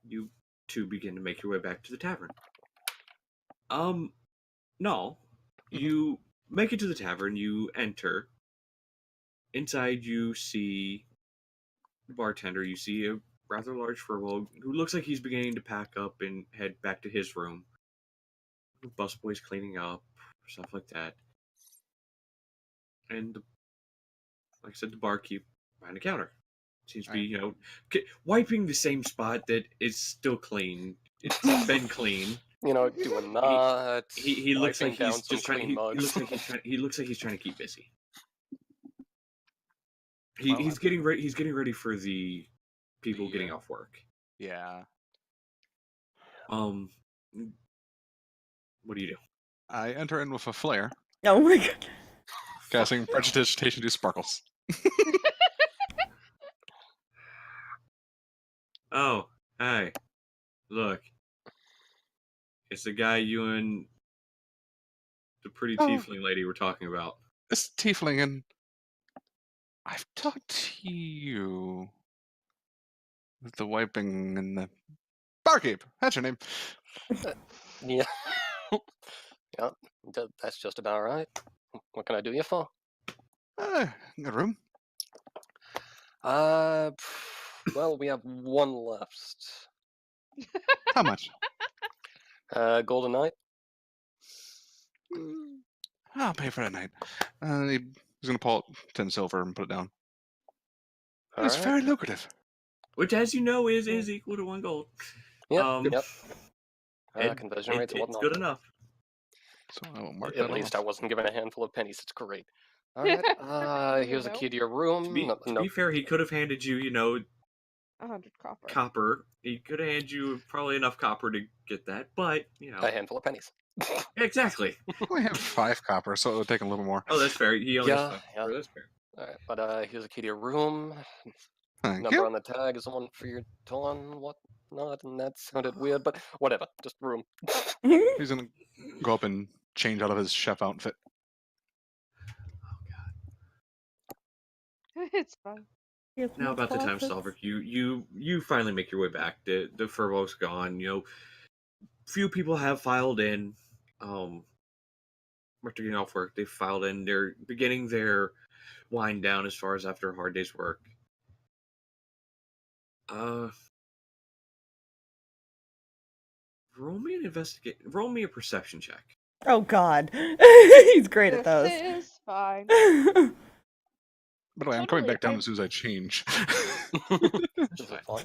You two begin to make your way back to the tavern. No. You make it to the tavern, you enter. Inside you see the bartender, you see a rather large furbolg who looks like he's beginning to pack up and head back to his room. The busboy's cleaning up, stuff like that. And like I said, the barkeep behind the counter seems to be, wiping the same spot that is still clean. It's been clean. Doing nuts. He looks like wiping down he's some just trying. clean mugs. He looks like he's trying to keep busy. Well, He's getting ready. He's getting ready for the people The, getting off work. Yeah. What do you do? I enter in with a flare, Oh my god. casting Prestidigitation to sparkles. Oh, hey, look, It's the guy you and the pretty Oh. tiefling lady were talking about. This tiefling, and I've talked to you. With the wiping and the barkeep. That's your name. Yeah. Yeah, that's just about right. What can I do you for? Good room. Well, we have one left. How much? Golden Knight. I'll pay for the night. He's gonna pull out 10 silver and put it down. All It's right. very lucrative. Which, as you know, is equal to 1 gold. Yep. Yep. And Conversion rate's it's good enough. So I will mark At that least off. I wasn't given a handful of pennies. It's great. All right. Here's a key to your room. To be fair, he could have handed you, 100 copper. copper. He could have handed you probably enough copper to get that, but, a handful of pennies. Exactly. We have 5 copper, so it would take a little more. Oh, that's fair. He only has Yeah, 5 yeah. copper. That's fair. All right, but here's a key to your room. Thank Number you. on the tag is the one for your ton, whatnot, and that sounded weird, but whatever. Just room. He's gonna go up and change out of his chef outfit. It's fine. Now about the time, Stalverk, you finally make your way back. The furlough's gone. Few people have filed in. After getting off work, they filed in. They're beginning their wind down as far as after a hard day's work. Roll me a perception check. Oh God, he's great at those. This is fine. By the way, I'm coming back down as soon as I change. Just like fun.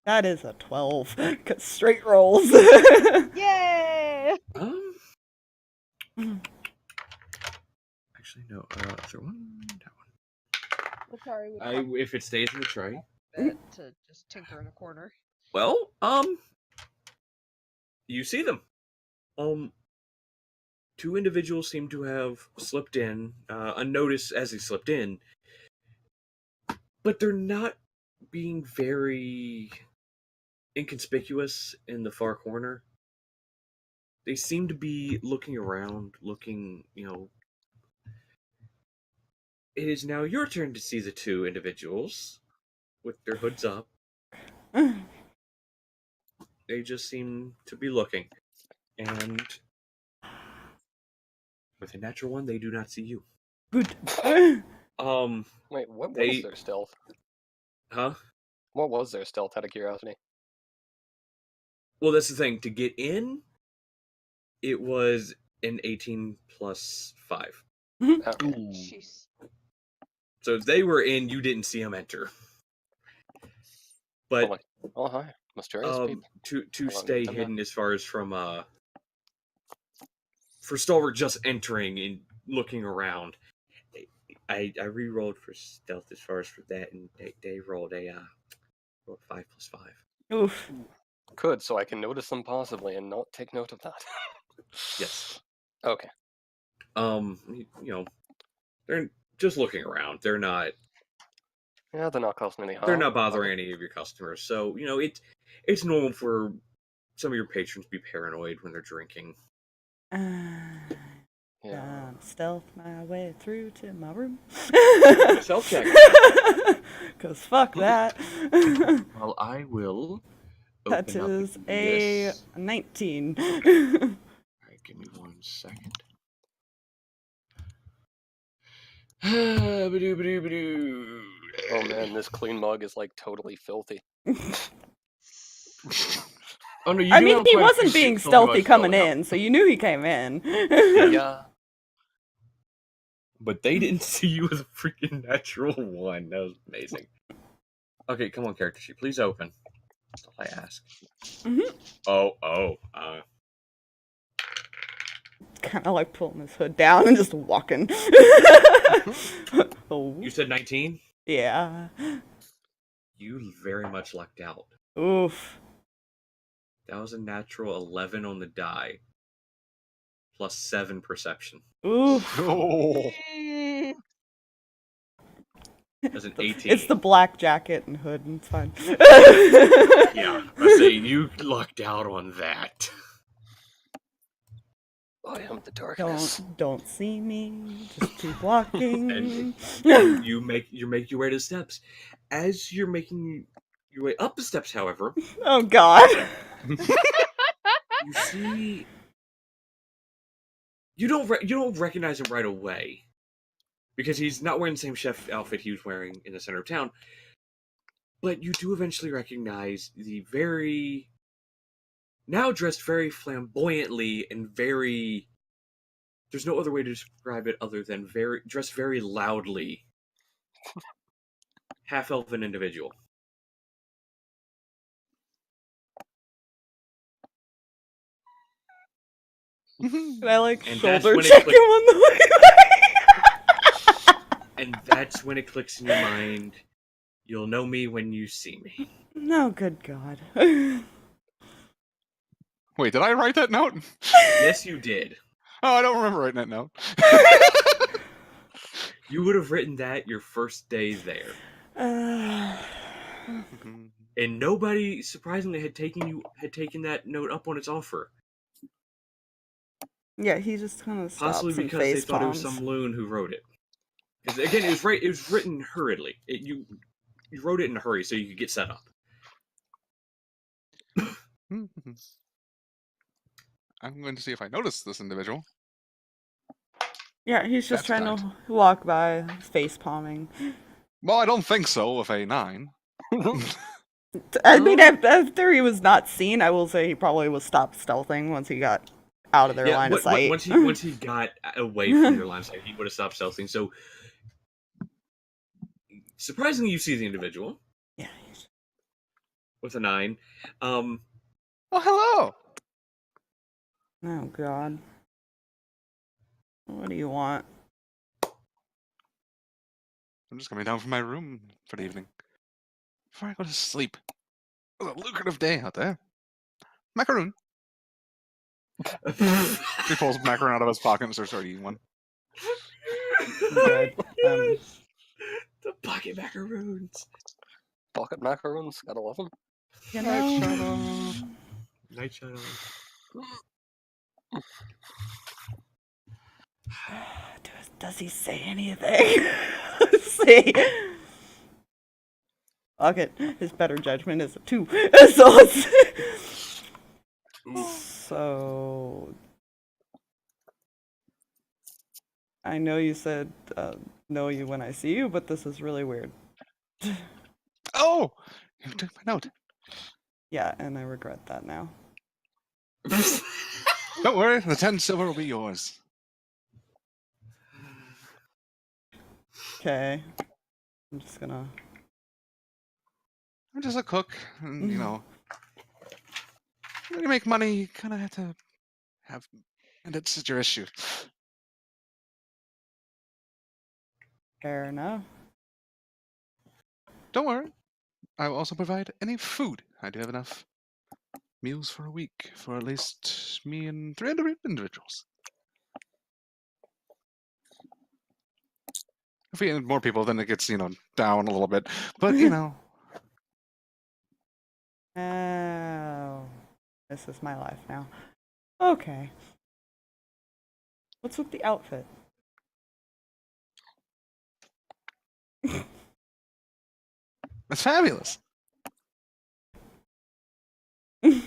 That is a 12. 'Cause straight rolls. Yay! Actually, no. Throw one, that one. Letari would If it stays in the tray. To just tinker in a corner. Well, you see them. 2 individuals seem to have slipped in, unnoticed as they slipped in, but they're not being very inconspicuous in the far corner. They seem to be looking around, It is now your turn to see the 2 individuals with their hoods up. They just seem to be looking. And with a natural 1, they do not see you. Good. Wait, what was their stealth? Huh? What was their stealth, out of curiosity? Well, that's the thing. To get in, it was an 18 plus 5. Okay. Jeez. So if they were in, you didn't see them enter. But Oh, hi. Mysterious people. to stay hidden as far as from for Stalverk just entering and looking around, I re-rolled for stealth as far as for that, and they rolled a 5 plus 5. Oof. Good, so I can notice them possibly and not take note of that. Yes. Okay. They're just looking around. They're not. Yeah, they're not causing any harm. They're not bothering any of your customers. So it's normal for some of your patrons to be paranoid when they're drinking. Yeah. Stealth my way through to my room. Self check. Cause fuck that. Well, I will. That open is up a this. 19. All right, give me 1 second. Oh man, this clean mug is like totally filthy. Oh no! I mean, he wasn't being stealthy coming in, so you knew he came in. Yeah. But they didn't see you with a freaking natural 1. That was amazing. Okay, come on, character sheet. Please open. That's all I ask. Mm-hmm. Kind of like pulling his hood down and just walking. Oh. You said 19? Yeah. You very much lucked out. Oof. That was a natural 11 on the die. Plus 7 perception. Oof. Oh. as an 18. It's the black jacket and hood, and it's fine. Yeah, I say you lucked out on that. I am the darkness. Don't see me. Just keep walking. And you make your way to the steps. As you're making your way up the steps, however, Oh God. you see you don't recognize him right away because he's not wearing the same chef outfit he was wearing in the center of town. But you do eventually recognize the now dressed very flamboyantly and very. There's no other way to describe it other than dressed very loudly. Half-elven individual. Can I like And that's shoulder when it check him clicked. on the way? And that's when it clicks in your mind. You'll know me when you see me. No, good God. Wait, did I write that note? Yes, you did. Oh, I don't remember writing that note. You would have written that your first day there. And nobody, surprisingly, had taken that note up on its offer. Yeah, he just kind of stops Possibly and because they face thought it was palms. some loon who wrote it. Because again, it was written hurriedly. You wrote it in a hurry so you could get set up. I'm going to see if I notice this individual. Yeah, he's just That's trying to walk by, face palming. Well, I don't think so with a 9. I mean, after he was not seen, I will say he probably was stopped stealthing once he got out of their line of sight. Once he got away from your line of sight, he would have stopped stealthing. So, surprisingly, you see the individual. Yeah. With a 9. Oh, hello! Oh God. What do you want? I'm just coming down from my room for the evening. Before I go to sleep. It was a lucrative day out there. Macaroon. He pulls macaroon out of his pocket and starts eating one. Good. The pocket macaroons. Pocket macaroons, gotta love them. You Night know, shadow. Night shadow. does he say anything? Let's see. Fuck it. His better judgment is a 2. So let's. So. I know you said know you when I see you, but this is really weird. Oh! You took my note. Yeah, and I regret that now. Don't worry, the 10 silver will be yours. Okay. I'm just gonna. I'm just a cook, and you know, when you make money, you kind of have to have, and it's your issue. Fair enough. Don't worry, I will also provide any food. I do have enough meals for a week for at least me and 300 individuals. If we had more people, then it gets, you know, down a little bit. But, you know. Oh. This is my life now. Okay. What's with the outfit? That's fabulous. I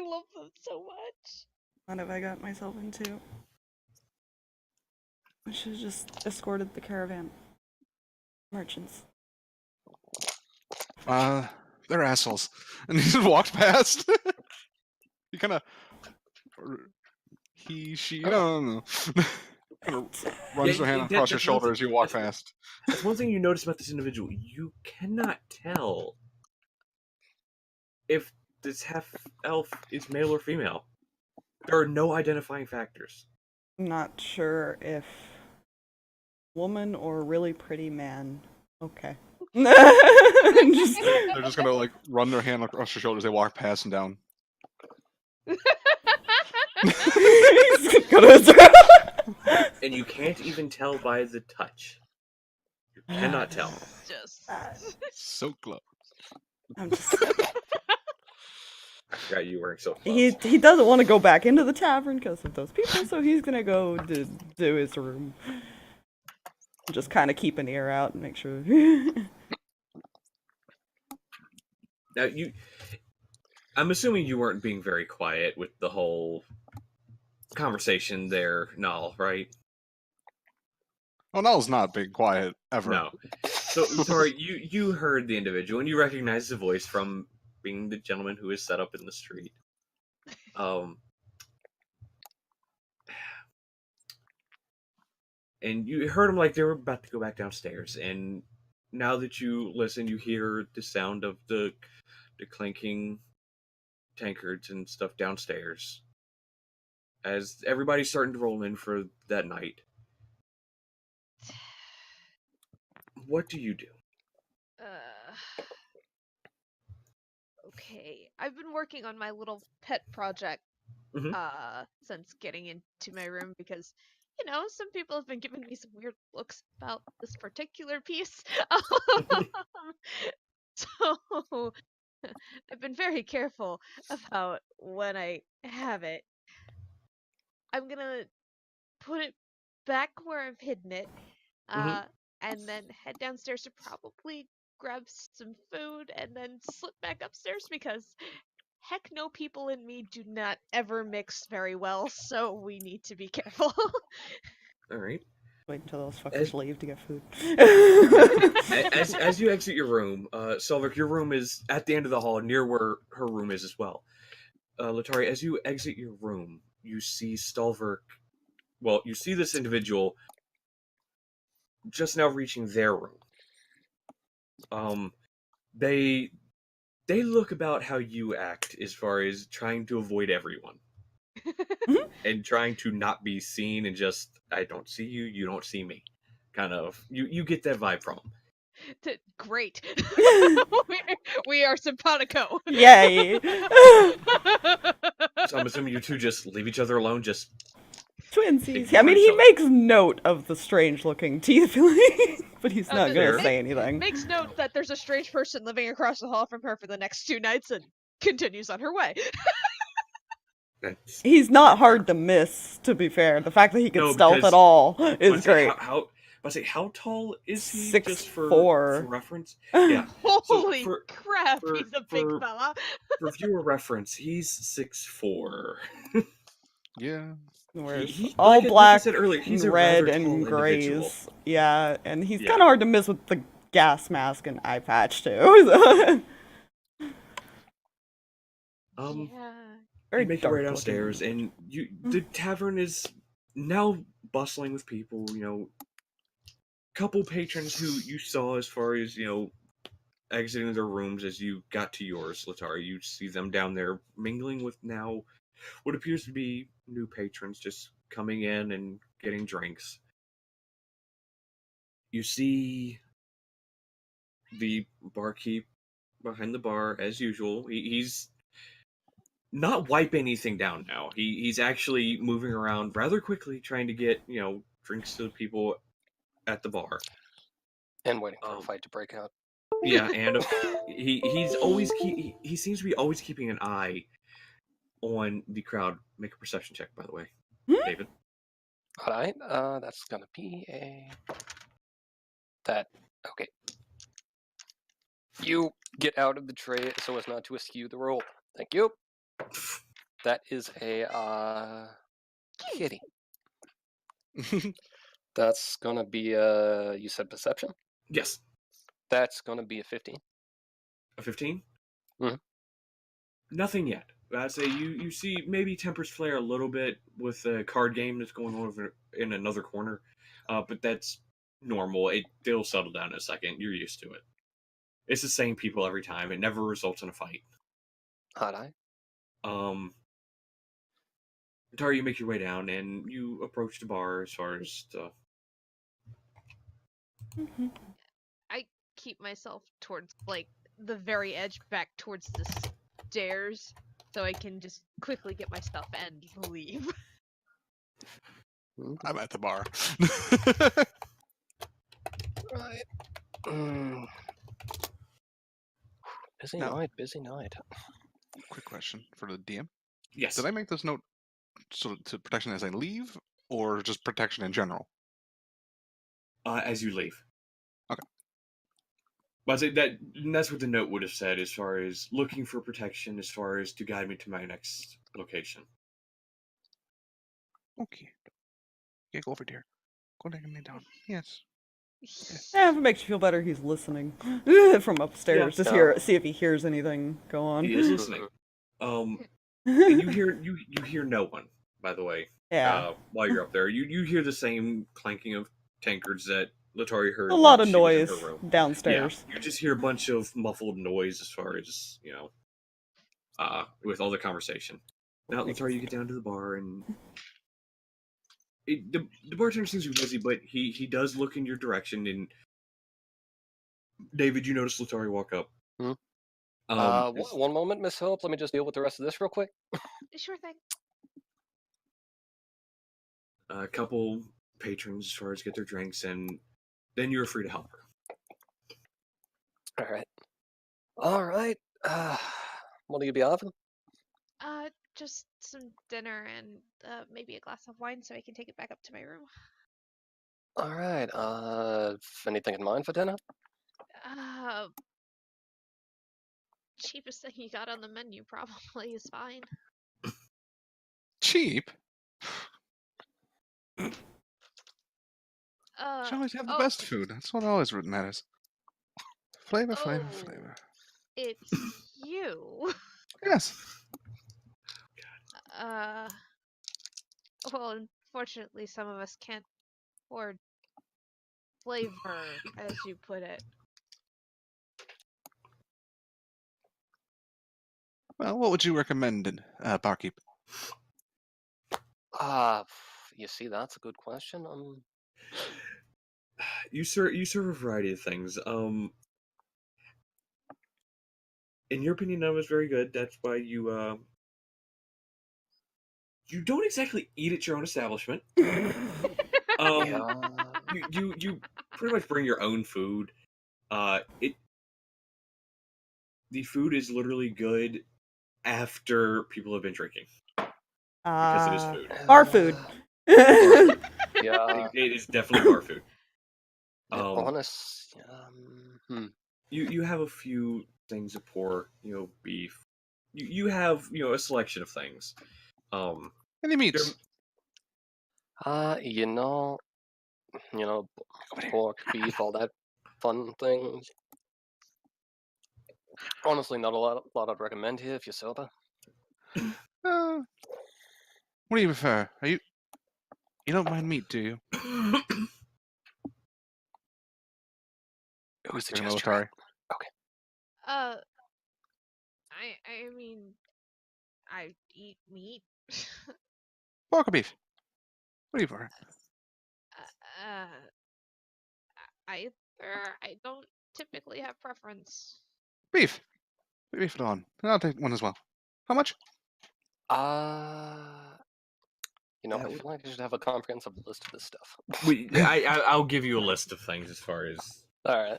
love them so much. What have I got myself into? I should have just escorted the caravan merchants. They're assholes. And he just walked past. He kind of. She. I don't know. Kind of runs their hand across your shoulder as you walk past. That's one thing you notice about this individual. You cannot tell if this half-elf is male or female. There are no identifying factors. I'm not sure if woman or really pretty man. Okay. They're just gonna like run their hand across your shoulders as they walk past and down. and you can't even tell by the touch. You cannot tell. Just. So close. I'm just. Yeah, you wearing silk He gloves. he doesn't want to go back into the tavern because of those people, so he's gonna go do his room. Just kind of keep an ear out and make sure. Now I'm assuming you weren't being very quiet with the whole conversation there, Nal, right? Oh, Null's not being quiet ever. No. So, sorry, you heard the individual, and you recognize the voice from being the gentleman who is set up in the street. And you heard them like they were about to go back downstairs, and now that you listen, you hear the sound of the clinking tankards and stuff downstairs as everybody's starting to roll in for that night. What do you do? Okay. I've been working on my little pet project Mhm. since getting into my room because, some people have been giving me some weird looks about this particular piece. So I've been very careful about when I have it. I'm gonna put it back where I've hidden it, Mhm. and then head downstairs to probably grab some food and then slip back upstairs because heck no, people and me do not ever mix very well, so we need to be careful. All right. Wait until those fuckers As- leave to get food. As you exit your room, Stalverk, your room is at the end of the hall, near where her room is as well. Letari, as you exit your room, you see Stalverk. Well, you see this individual just now reaching their room. They look about how you act as far as trying to avoid everyone and trying to not be seen and just I don't see you, you don't see me. Kind of you get that vibe from them. Great. we are simpatico. Yay! So I'm assuming you two just leave each other alone, just Twinsies. Ignore I mean, each he other. makes note of the strange-looking tiefling, but he's not gonna Fair. say anything. Makes note that there's a strange person living across the hall from her for the next 2 nights and continues on her way. that's He's not hard to miss, to be fair. The fact that he can No, stealth because- at all is Let's great. say, how tall is he? 6'4". Just for reference. Yeah. Holy for- crap, for- he's a big for- fella. For viewer reference, he's 6'4". Yeah. Wears He- all like I black, said earlier, he's and a red, rather and tall individual. grays. Yeah, and he's Yeah. kind of hard to miss with the gas mask and eye patch too. Yeah. Very You make your way dark downstairs, looking. and the tavern is now bustling with people. Couple patrons who you saw as far as exiting their rooms as you got to yours, Letari. You see them down there mingling with now what appears to be new patrons just coming in and getting drinks. You see the barkeep behind the bar as usual. He's not wiping anything down now. He's actually moving around rather quickly, trying to get drinks to the people at the bar. And waiting for a fight to break out. Yeah, and he's always he seems to be always keeping an eye on the crowd. Make a perception check, by the way, David. All right, that's gonna be okay. You get out of the tray so as not to askew the roll. Thank you. That is a kitty. That's gonna be you said perception? Yes, That's gonna be a 15. a 15. Mhm. Nothing yet. I'd say you see maybe tempers flare a little bit with the card game that's going on over in another corner, but that's normal. It'll settle down in a second. You're used to it. It's the same people every time. It never results in a fight. Hot eye. Tari, you make your way down and you approach the bar as far as the... I keep myself towards, the very edge back towards the stairs so I can just quickly get my stuff and leave. I'm at the bar. Right. Mm. Busy Now- night, busy night. Quick question for the DM. Yes. Did I make this note to protection as I leave, or just protection in general? As you leave. Okay. But that's what the note would have said, as far as looking for protection, as far as to guide me to my next location. Okay. Okay, go over there. Go taking me down. Yes. Yeah, if it makes you feel better, he's listening from upstairs. Just see if he hears anything go on. He is listening. And you hear no one, by the way. Yeah. While you're up there, you hear the same clanking of tankards that Letari heard. A lot when of she was in noise her room. downstairs. Yeah, you just hear a bunch of muffled noise as far as with all the conversation. Now, Letari, you get down to the bar, and the bartender seems to be busy, but he does look in your direction. And David, you notice Letari walk up. Hmm? One moment, Miss Hope. Let me just deal with the rest of this real quick. Sure thing. A couple patrons, as far as get their drinks, and then you're free to help her. All right. All right. What'll you be having? Just some dinner and maybe a glass of wine so I can take it back up to my room. All right. Anything in mind for dinner? Cheapest thing you got on the menu probably is fine. Cheap? She Uh, always have the oh, best food. That's what always matters. Flavor, flavor, Oh. flavor. it's you. Yes. Well, unfortunately, some of us can't afford flavor, as you put it. Well, what would you recommend, barkeep? You see, that's a good question. You serve a variety of things. In your opinion, that was very good. That's why you don't exactly eat at your own establishment. Yeah. You pretty much bring your own food. The food is literally good after people have been drinking, because it is food. Bar food. Yeah. It is definitely bar food. Honest. You have a few things of pork, beef. You have a selection of things. Any meats? Pork, beef, all that fun things. Honestly, not a lot I'd recommend here if you're sober. What do you prefer? You don't mind meat, do you? Who's the Talking about gesture? Letari. Okay. I mean, I eat meat. Pork or beef? What do you prefer? Either. I don't typically have preference. Beef. Beef it on. I'll take one as well. How much? I feel like I should have a comprehensive list of this stuff. I'll give you a list of things as far as All right.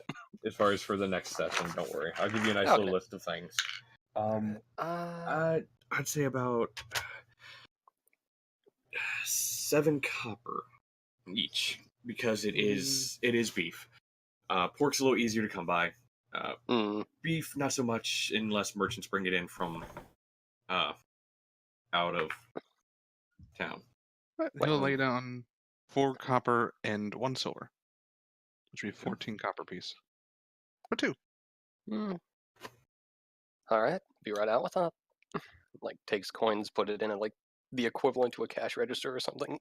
for the next session. Don't worry, I'll give you a nice Okay. little list of things. I'd say about 7 copper each, because it is beef. Pork's a little easier to come by. Beef, not so much, unless merchants bring it in from out of town. He'll lay down 4 copper and 1 silver, which would be 14 copper piece. For 2. All right. Be right out with that. Like, takes coins, put it in like the equivalent to a cash register or something.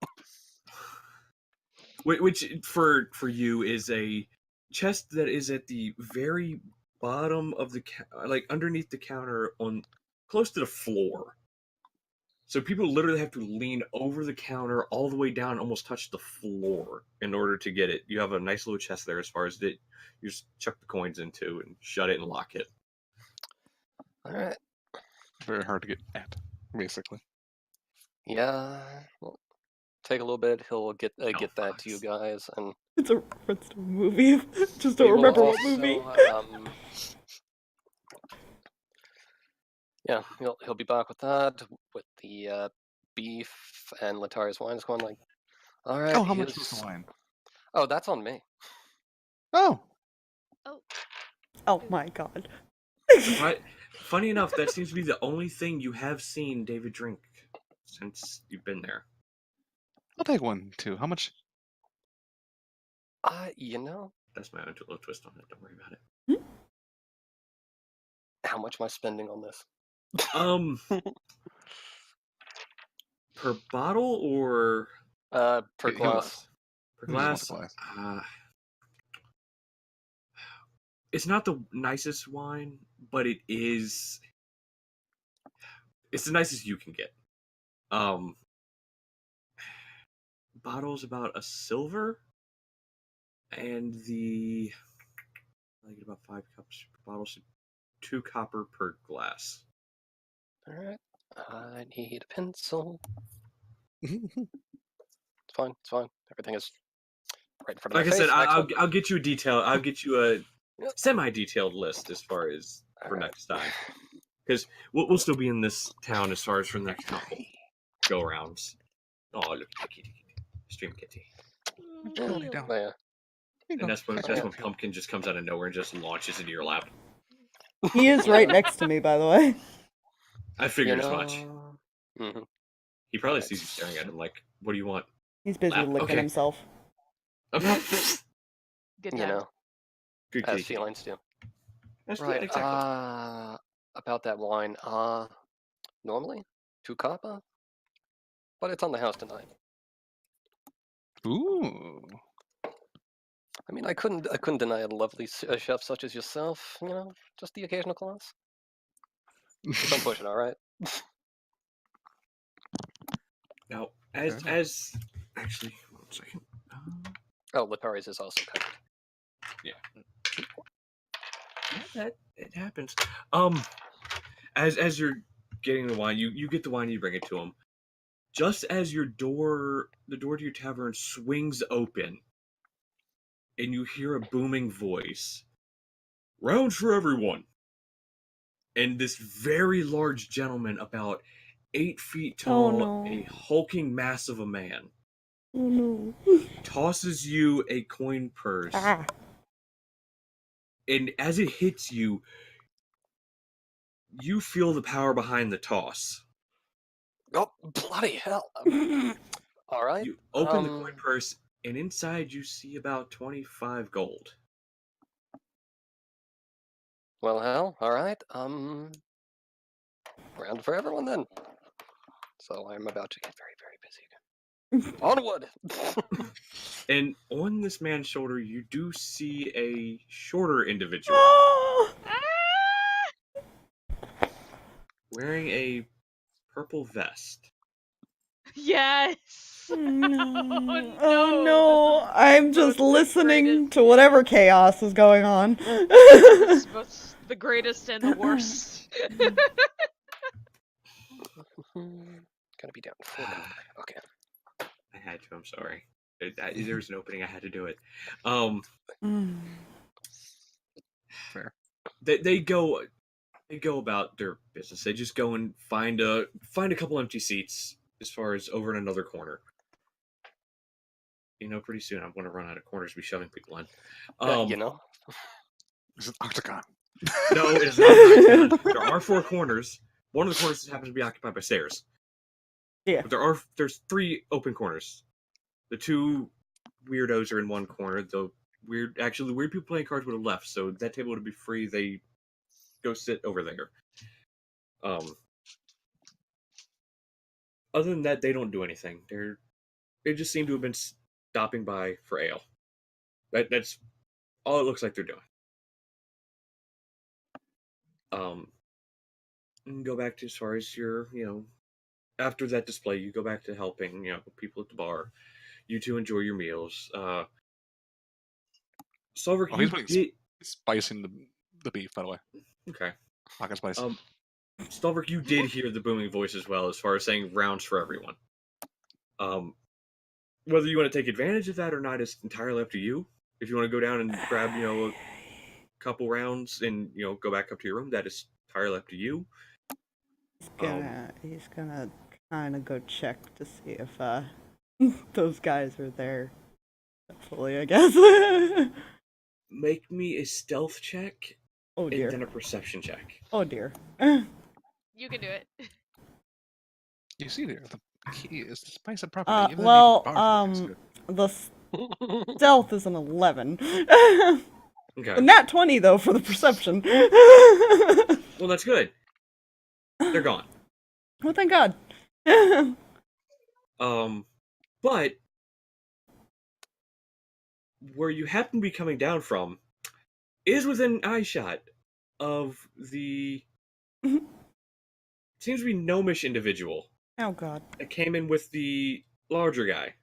Which for you is a chest that is at the very bottom of the like underneath the counter, on close to the floor. So people literally have to lean over the counter all the way down and almost touch the floor in order to get it. You have a nice little chest there, as far as that you just chuck the coins into and shut it and lock it. All right. Very hard to get at, basically. Yeah. Well, take a little bit. He'll get that to you Fox. guys, and It's a reference to a movie. Just we don't will remember what also, movie. yeah, he'll be back with that, with the beef and Letari's wine. Is going like, all right. Oh, how much was the wine? Oh, that's on me. Oh, Oh my god. Right. Funny enough, that seems to be the only thing you have seen David drink since you've been there. I'll take one too. How much? You know, That's my own little twist on it. Don't worry about it. how much am I spending on this? Per bottle or Per He glass. per He just wants glass? a glass. It's not the nicest wine, but it is. It's the nicest you can get. Bottle's about a silver, and I get about 5 cups per bottle, so 2 copper per glass. All right. I need a pencil. It's fine. It's fine. Everything is right in front of Like my I said, face. I'll get you a detail. I'll get you a Yep. semi-detailed list as far as for Alright. next time, because we'll still be in this town as far as for the next couple go rounds. Oh, look at the kitty, stream kitty, Totally down. But yeah. Here you and go. that's when Extra when fuel. Pumpkin just comes out of nowhere and just launches into your lap. He is right next to me, by the way. I figured as much. Mhm. He probably Alright. sees you staring at him like, "What do you want?" He's busy Lap. licking Okay. himself. Good You times. know, Good as kitty. felines do. That's Right. exactly. About that wine. Normally 2 copper, but it's on the house tonight. Ooh. I mean, I couldn't deny a lovely chef such as yourself. You know, just the occasional glass. Don't push it. All right. Now, Fair enough. as actually, 1 second. Oh, Letari's is also covered. That it happens. As you're getting the wine, you get the wine, you bring it to him. Just as the door to your tavern swings open, and you hear a booming voice, "Rounds for everyone!" And this very large gentleman, about 8 feet tall, no. a hulking mass of a man, Oh no. tosses you a coin purse, Ah. and as it hits you, you feel the power behind the toss. Oh, bloody hell! All right. You open the coin purse, and inside you see about 25 gold. Well, hell. All right. Round for everyone then. So I'm about to get very, very busy again. Onward. And on this man's shoulder, you do see a shorter individual Oh. wearing a purple vest. Yes. No. Oh, Oh no, no. I'm both just the listening greatest- to whatever chaos is going on. This is both the greatest and the worst. Gonna be down 4 copper. Okay. I had to. I'm sorry. There was an opening. I had to do it. Fair. They go about their business. They just go and find a couple empty seats as far as over in another corner. You know, pretty soon I'm going to run out of corners to be shoving people in. You know. This is Octagon. No, it's not. There are 4 corners. One of the corners happens to be occupied by stairs. Yeah. But there's 3 open corners. The 2 weirdos are in one corner. The weird people playing cards would have left, so that table would be free. They go sit over there. Other than that, they don't do anything. They just seem to have been stopping by for ale. That's all it looks like they're doing. And go back to as far as your, after that display, you go back to helping, people at the bar. You two enjoy your meals. Stalverk, Oh, he's putting spice in the beef, by the way. Okay. Pocket spice. Stalverk, you did hear the booming voice as well, as far as saying rounds for everyone. whether you want to take advantage of that or not is entirely up to you. If you want to go down and grab, a couple rounds and go back up to your room, that is entirely up to you. He's gonna kind of go check to see if those guys are there. Hopefully, I guess. Make me a stealth check Oh and dear. then a perception check. Oh dear. You can do it. You see there, the key is the spice of property. Even Well, the barkeep is good. the stealth is an 11. Okay. A nat 20 though for the perception. Well, that's good. They're gone. Oh, thank God. But where you happen to be coming down from is within eyeshot of the seems to be gnomish individual Oh God. that came in with the larger guy.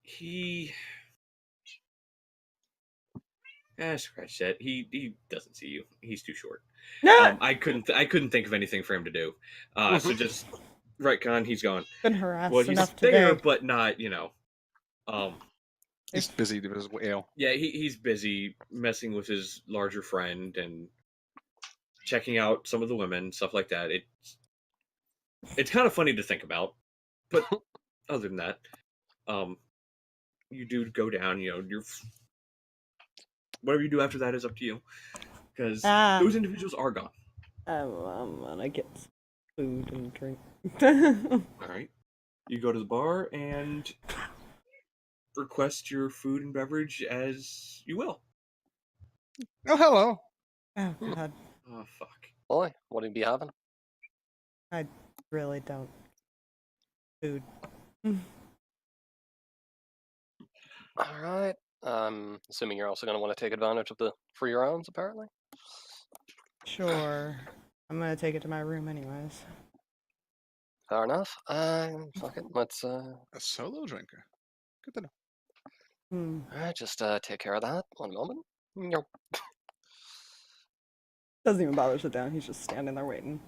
He scratch that. He doesn't see you. He's too short. I couldn't think of anything for him to do. So just retcon. He's gone. Been harassed Well, he's enough there, today. but not. He's busy with his ale. Yeah, he's busy messing with his larger friend and checking out some of the women, stuff like that. It's kind of funny to think about, but other than that, you do go down. You're whatever you do after that is up to you, because those individuals are gone. I'm gonna get some food and drink. All right, you go to the bar and request your food and beverage as you will. Oh, hello. Oh God. Oh fuck. Boy, what do you be having? I really don't. Food. Alright. I'm assuming you're also going to want to take advantage of the free rounds, apparently. Sure. I'm gonna take it to my room anyways. Fair enough. Fuck it. Let's, A solo drinker. Good to know. alright, just, take care of that. One moment. Nope. Doesn't even bother to sit down. He's just standing there waiting.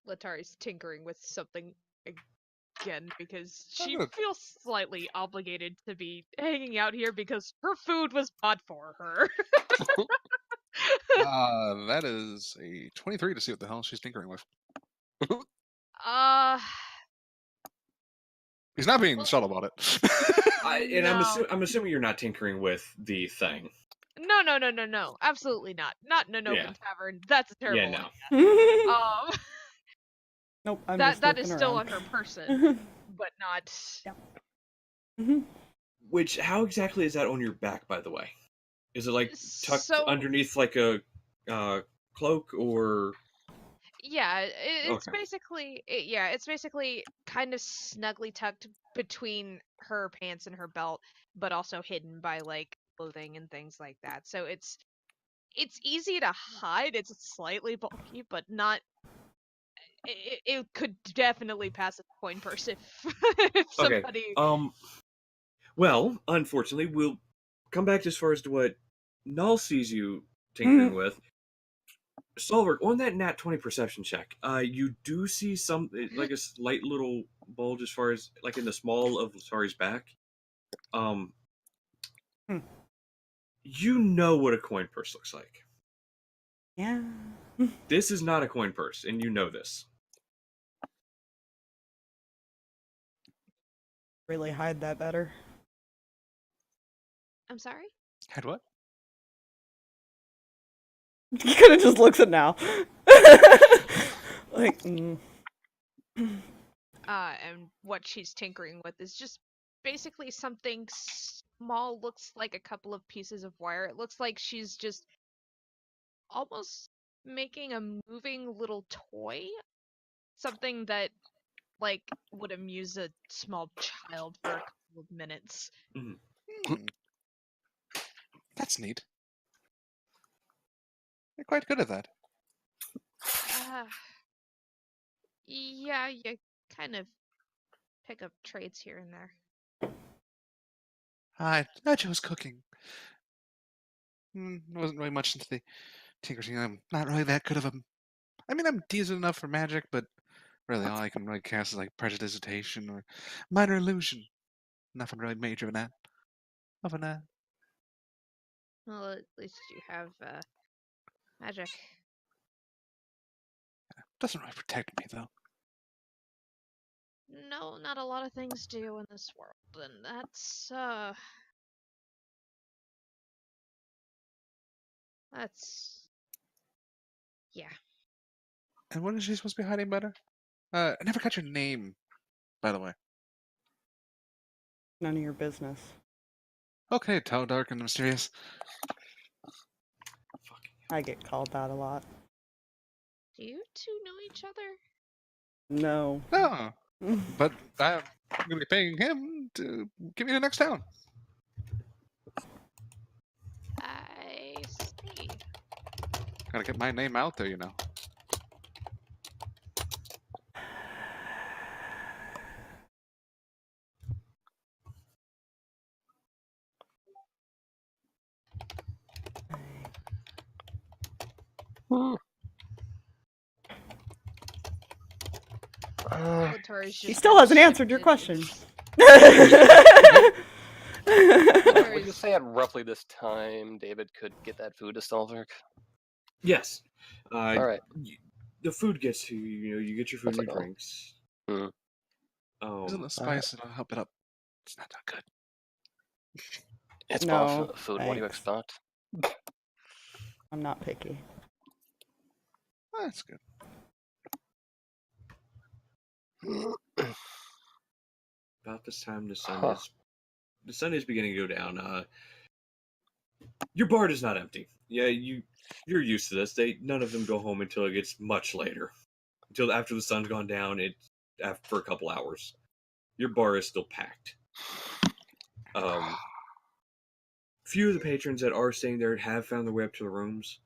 Letari's tinkering with something again because Oh, she good. feels slightly obligated to be hanging out here because her food was bought for her. That is a 23 to see what the hell she's tinkering with. He's not being subtle about it. No. I'm assuming you're not tinkering with the thing. No. Absolutely not. Not in an open tavern. That's a terrible no. idea. Nope, I'm that just that is looking still around. on her person, but not. Yep. Which, how exactly is that on your back, by the way? Is it like tucked So- underneath like a cloak, or? Yeah, it's Okay. basically it's basically kind of snugly tucked between her pants and her belt, but also hidden by like clothing and things like that. So it's easy to hide. It's slightly bulky, but not. It could definitely pass a coin purse if somebody. Okay. Well, unfortunately, we'll come back as far as to what Null sees you tinkering with. Stalverk, on that nat 20 perception check, you do see some like a slight little bulge as far as like in the small of Letari's back. You know what a coin purse looks like. Yeah. This is not a coin purse, and you know this. Really hide that better. I'm sorry. Had what? He kind of just looks at now. Like, And what she's tinkering with is just basically something small. Looks like a couple of pieces of wire. It looks like she's just almost making a moving little toy. Something that like would amuse a small child for a couple of minutes. That's neat. You're quite good at that. Yeah, you kind of pick up traits here and there. I chose cooking. I wasn't really much into the tinkering. I'm not really that good of a. I mean, I'm decent enough for magic, but really all I can really cast is like prestidigitation or minor illusion. Nothing really major than that. Other than that, Well, at least you have magic. doesn't really protect me though. No, not a lot of things do in this world, and that's yeah. And what is she supposed to be hiding better? I never got your name, by the way. None of your business. Okay, tall, dark, and mysterious. I get called that a lot. Do you two know each other? No. No, but I'm gonna be paying him to give me the next town. I see. Gotta get my name out there, you know. Letari's He just still kinda hasn't answered your shifted question. Would you say at roughly this time David could get that food to Stalverk? Yes. All right. The food gets to you. You know, you get your food What's and it your called? drinks. Isn't the spice that'll help it up? It's not that good. It's No, bullshit food. What do you thanks. expect? I'm not picky. That's good. About this time, the sun Huh. is beginning to go down. Your bar is not empty. Yeah, you're used to this. None of them go home until it gets much later, until after the sun's gone down. For a couple hours. Your bar is still packed. Few of the patrons that are staying there have found their way up to the rooms.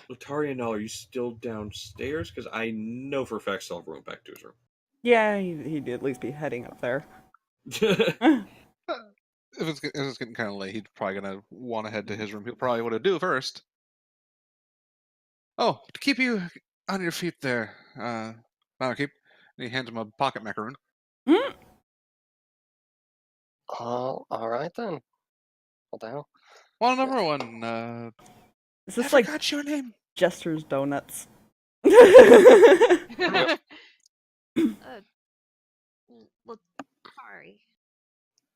Letari and Null, are you still downstairs? Because I know for a fact Stalverk went back to his room. Yeah, he'd at least be heading up there. If it's getting kind of late, he's probably gonna want to head to his room. He'll probably want to do first. Oh, to keep you on your feet there, keep. And he hands him a pocket macaroon. All right then. What the hell? Well, number one, Is I this like forgot your name. Jester's Donuts? Yep. Letari.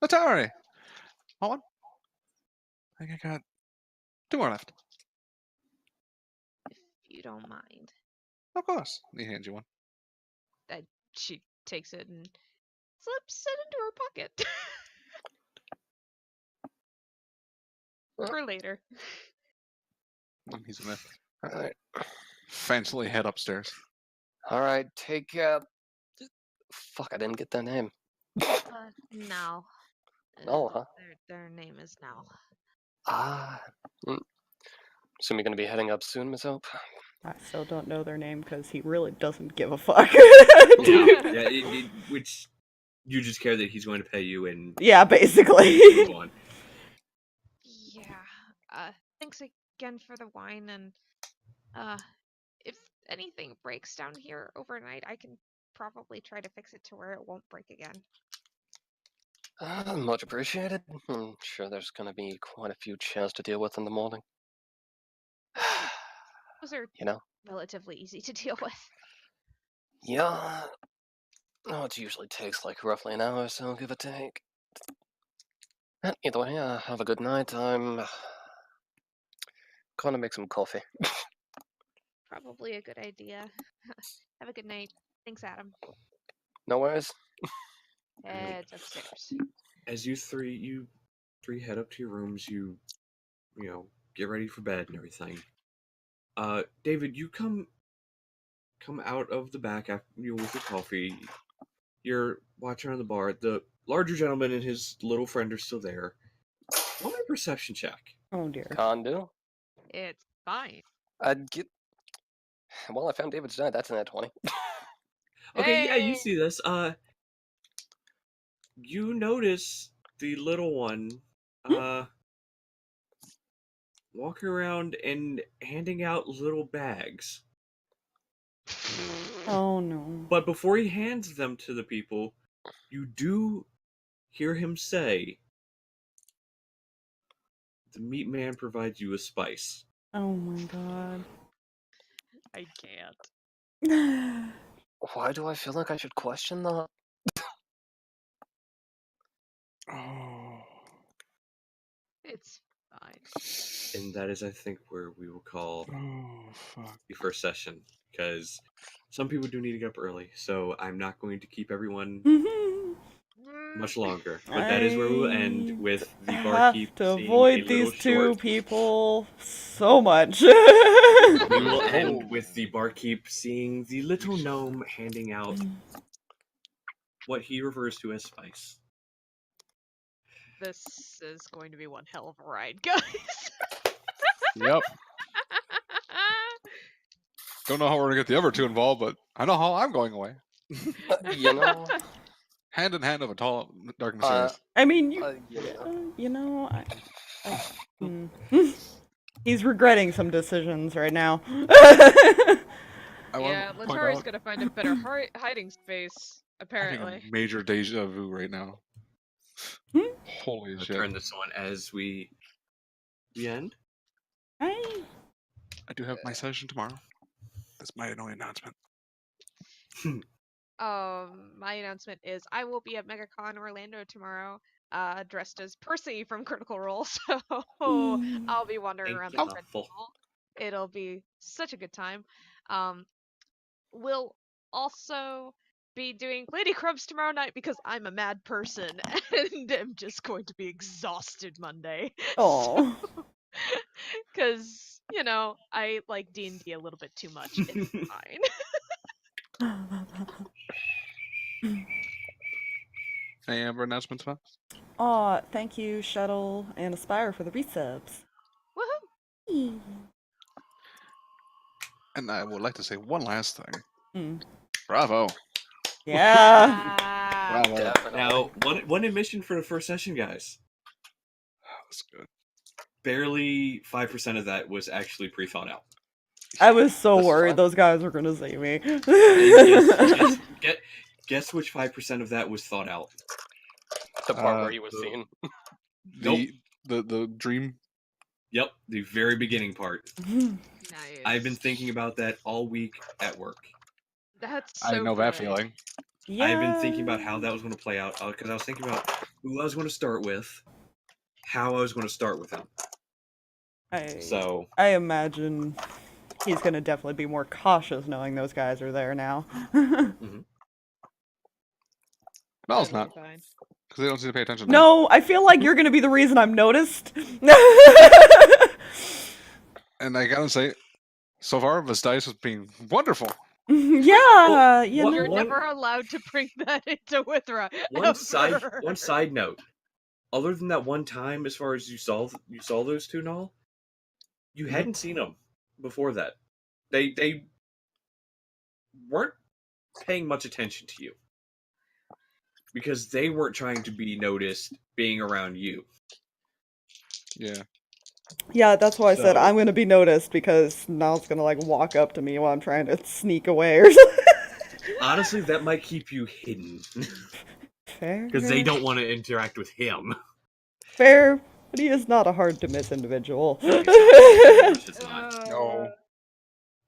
Letari. Hold on. I think I got 2 more left. If you don't mind. Of course. He hands you one. She takes it and slips it into her pocket. For later. And he's gonna All right. fancily head upstairs. All right. Take. Fuck! I didn't get their name. Nal. Null, huh? Their name is Nal. Assume you're gonna be heading up soon, Miss Hope. I still don't know their name because he really doesn't give a fuck. Which you just care that he's going to pay you and Yeah, basically. move on. Yeah. Thanks again for the wine, and if anything breaks down here overnight, I can probably try to fix it to where it won't break again. Much appreciated. I'm sure there's gonna be quite a few chairs to deal with in the morning. Those are You know? relatively easy to deal with. Yeah. Oh, it usually takes like roughly an hour or so, give or take. Either way, have a good night. I'm gonna make some coffee. Probably a good idea. Have a good night. Thanks, Adam. No worries. Heads upstairs. As you three head up to your rooms, you know, get ready for bed and everything. David, you come out of the back after with your coffee. You're watching on the bar. The larger gentleman and his little friend are still there. Roll a perception check. Oh dear. Can do. It's fine. I'd get. Well, I found David's died. That's an at 20. Okay, yeah, you Hey! see this. you notice the little one walking around and handing out little bags. Oh no. But before he hands them to the people, you do hear him say, "The meat man provides you a spice." Oh my god. I can't. Why do I feel like I should question that? Oh. It's fine. And that is, I think, where we will call Oh, fuck. the first session, because some people do need to get up early, so I'm not going to keep everyone much longer. But that is where we will end with the I barkeep have to seeing avoid a little these two short. people so much. We will end with the barkeep seeing the little gnome handing out what he refers to as spice. This is going to be one hell of a ride, guys. Yep. Don't know how we're gonna get the other two involved, but I know how I'm going away. You know, Hand in hand of a tall, dark, mysterious. I mean, you know. He's regretting some decisions right now. Yeah, Letari's gonna find a better hiding space, apparently. Having a major deja vu right now. Holy I'll shit. turn this on as we end. I do have my session tomorrow. That's my only announcement. My announcement is I will be at MegaCon Orlando tomorrow, dressed as Percy from Critical Role, so I'll be wandering around the Thank you. Red Mall. It'll be such a good time. We'll also be doing Lady Crumbs tomorrow night because I'm a mad person and am just going to be exhausted Monday. Oh. Because, you know, I like D&D a little bit too much. It's fine. Any other announcements, Fox? Aw, thank you, Shuttle and Aspire for the resubs. Woohoo! And I would like to say one last thing. Mm. Bravo. Yeah. Bravo. Definitely. Now, one admission for the first session, guys. That's good. Barely 5% of that was actually pre-thought out. I was so That's worried fine. those guys were gonna see me. Guess which 5% of that was thought out. The part where Uh, he was seen. The dream. Yep, the very beginning part. Nice. I've been thinking about that all week at work. That's so I know that good. feeling. Yeah. I've been thinking about how that was going to play out, because I was thinking about who I was going to start with, how I was going to start with him. So I imagine he's gonna definitely be more cautious knowing those guys are there now. Mel's not, Totally fine. because they don't seem to pay attention to No, I feel like you're gonna be the reason I'm noticed. And I gotta say, so far, this dice has been wonderful. Yeah, you know. You're never allowed to bring that into Withra. one side ever. note. Other than that one time, as far as you saw those two and all, you hadn't seen them before that. They weren't paying much attention to you because they weren't trying to be noticed being around you. Yeah. Yeah, that's why I said So- I'm gonna be noticed because Niall's gonna like walk up to me while I'm trying to sneak away or something. Honestly, that might keep you hidden Fair. because they don't want to interact with him. Fair, but he is not a hard to miss individual. It's not. No.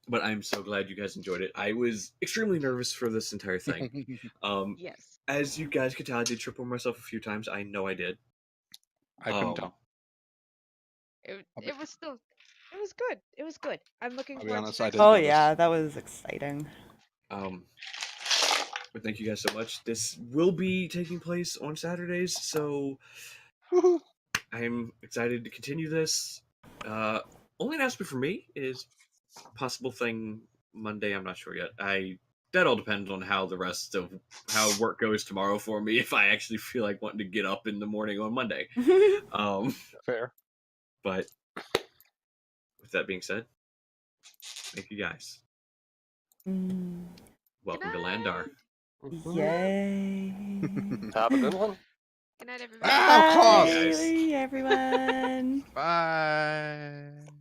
But I'm so glad you guys enjoyed it. I was extremely nervous for this entire thing. Yes. As you guys could tell, I did trip over myself a few times. I know I did. I couldn't tell. It was still. It was good. It was good. I'm looking I'll be forward honest, to I next didn't Oh notice. yeah, that was exciting. But thank you guys so much. This will be taking place on Saturdays, so Woohoo. I'm excited to continue this. Only announcement for me is possible thing Monday. I'm not sure yet. That all depends on how the rest of how work goes tomorrow for me. If I actually feel like wanting to get up in the morning on Monday. Fair. But with that being said, thank you guys. Welcome to Landar. Yay. Have a good one. Good night, everybody. Ow, claws! Bye, everyone. Bye.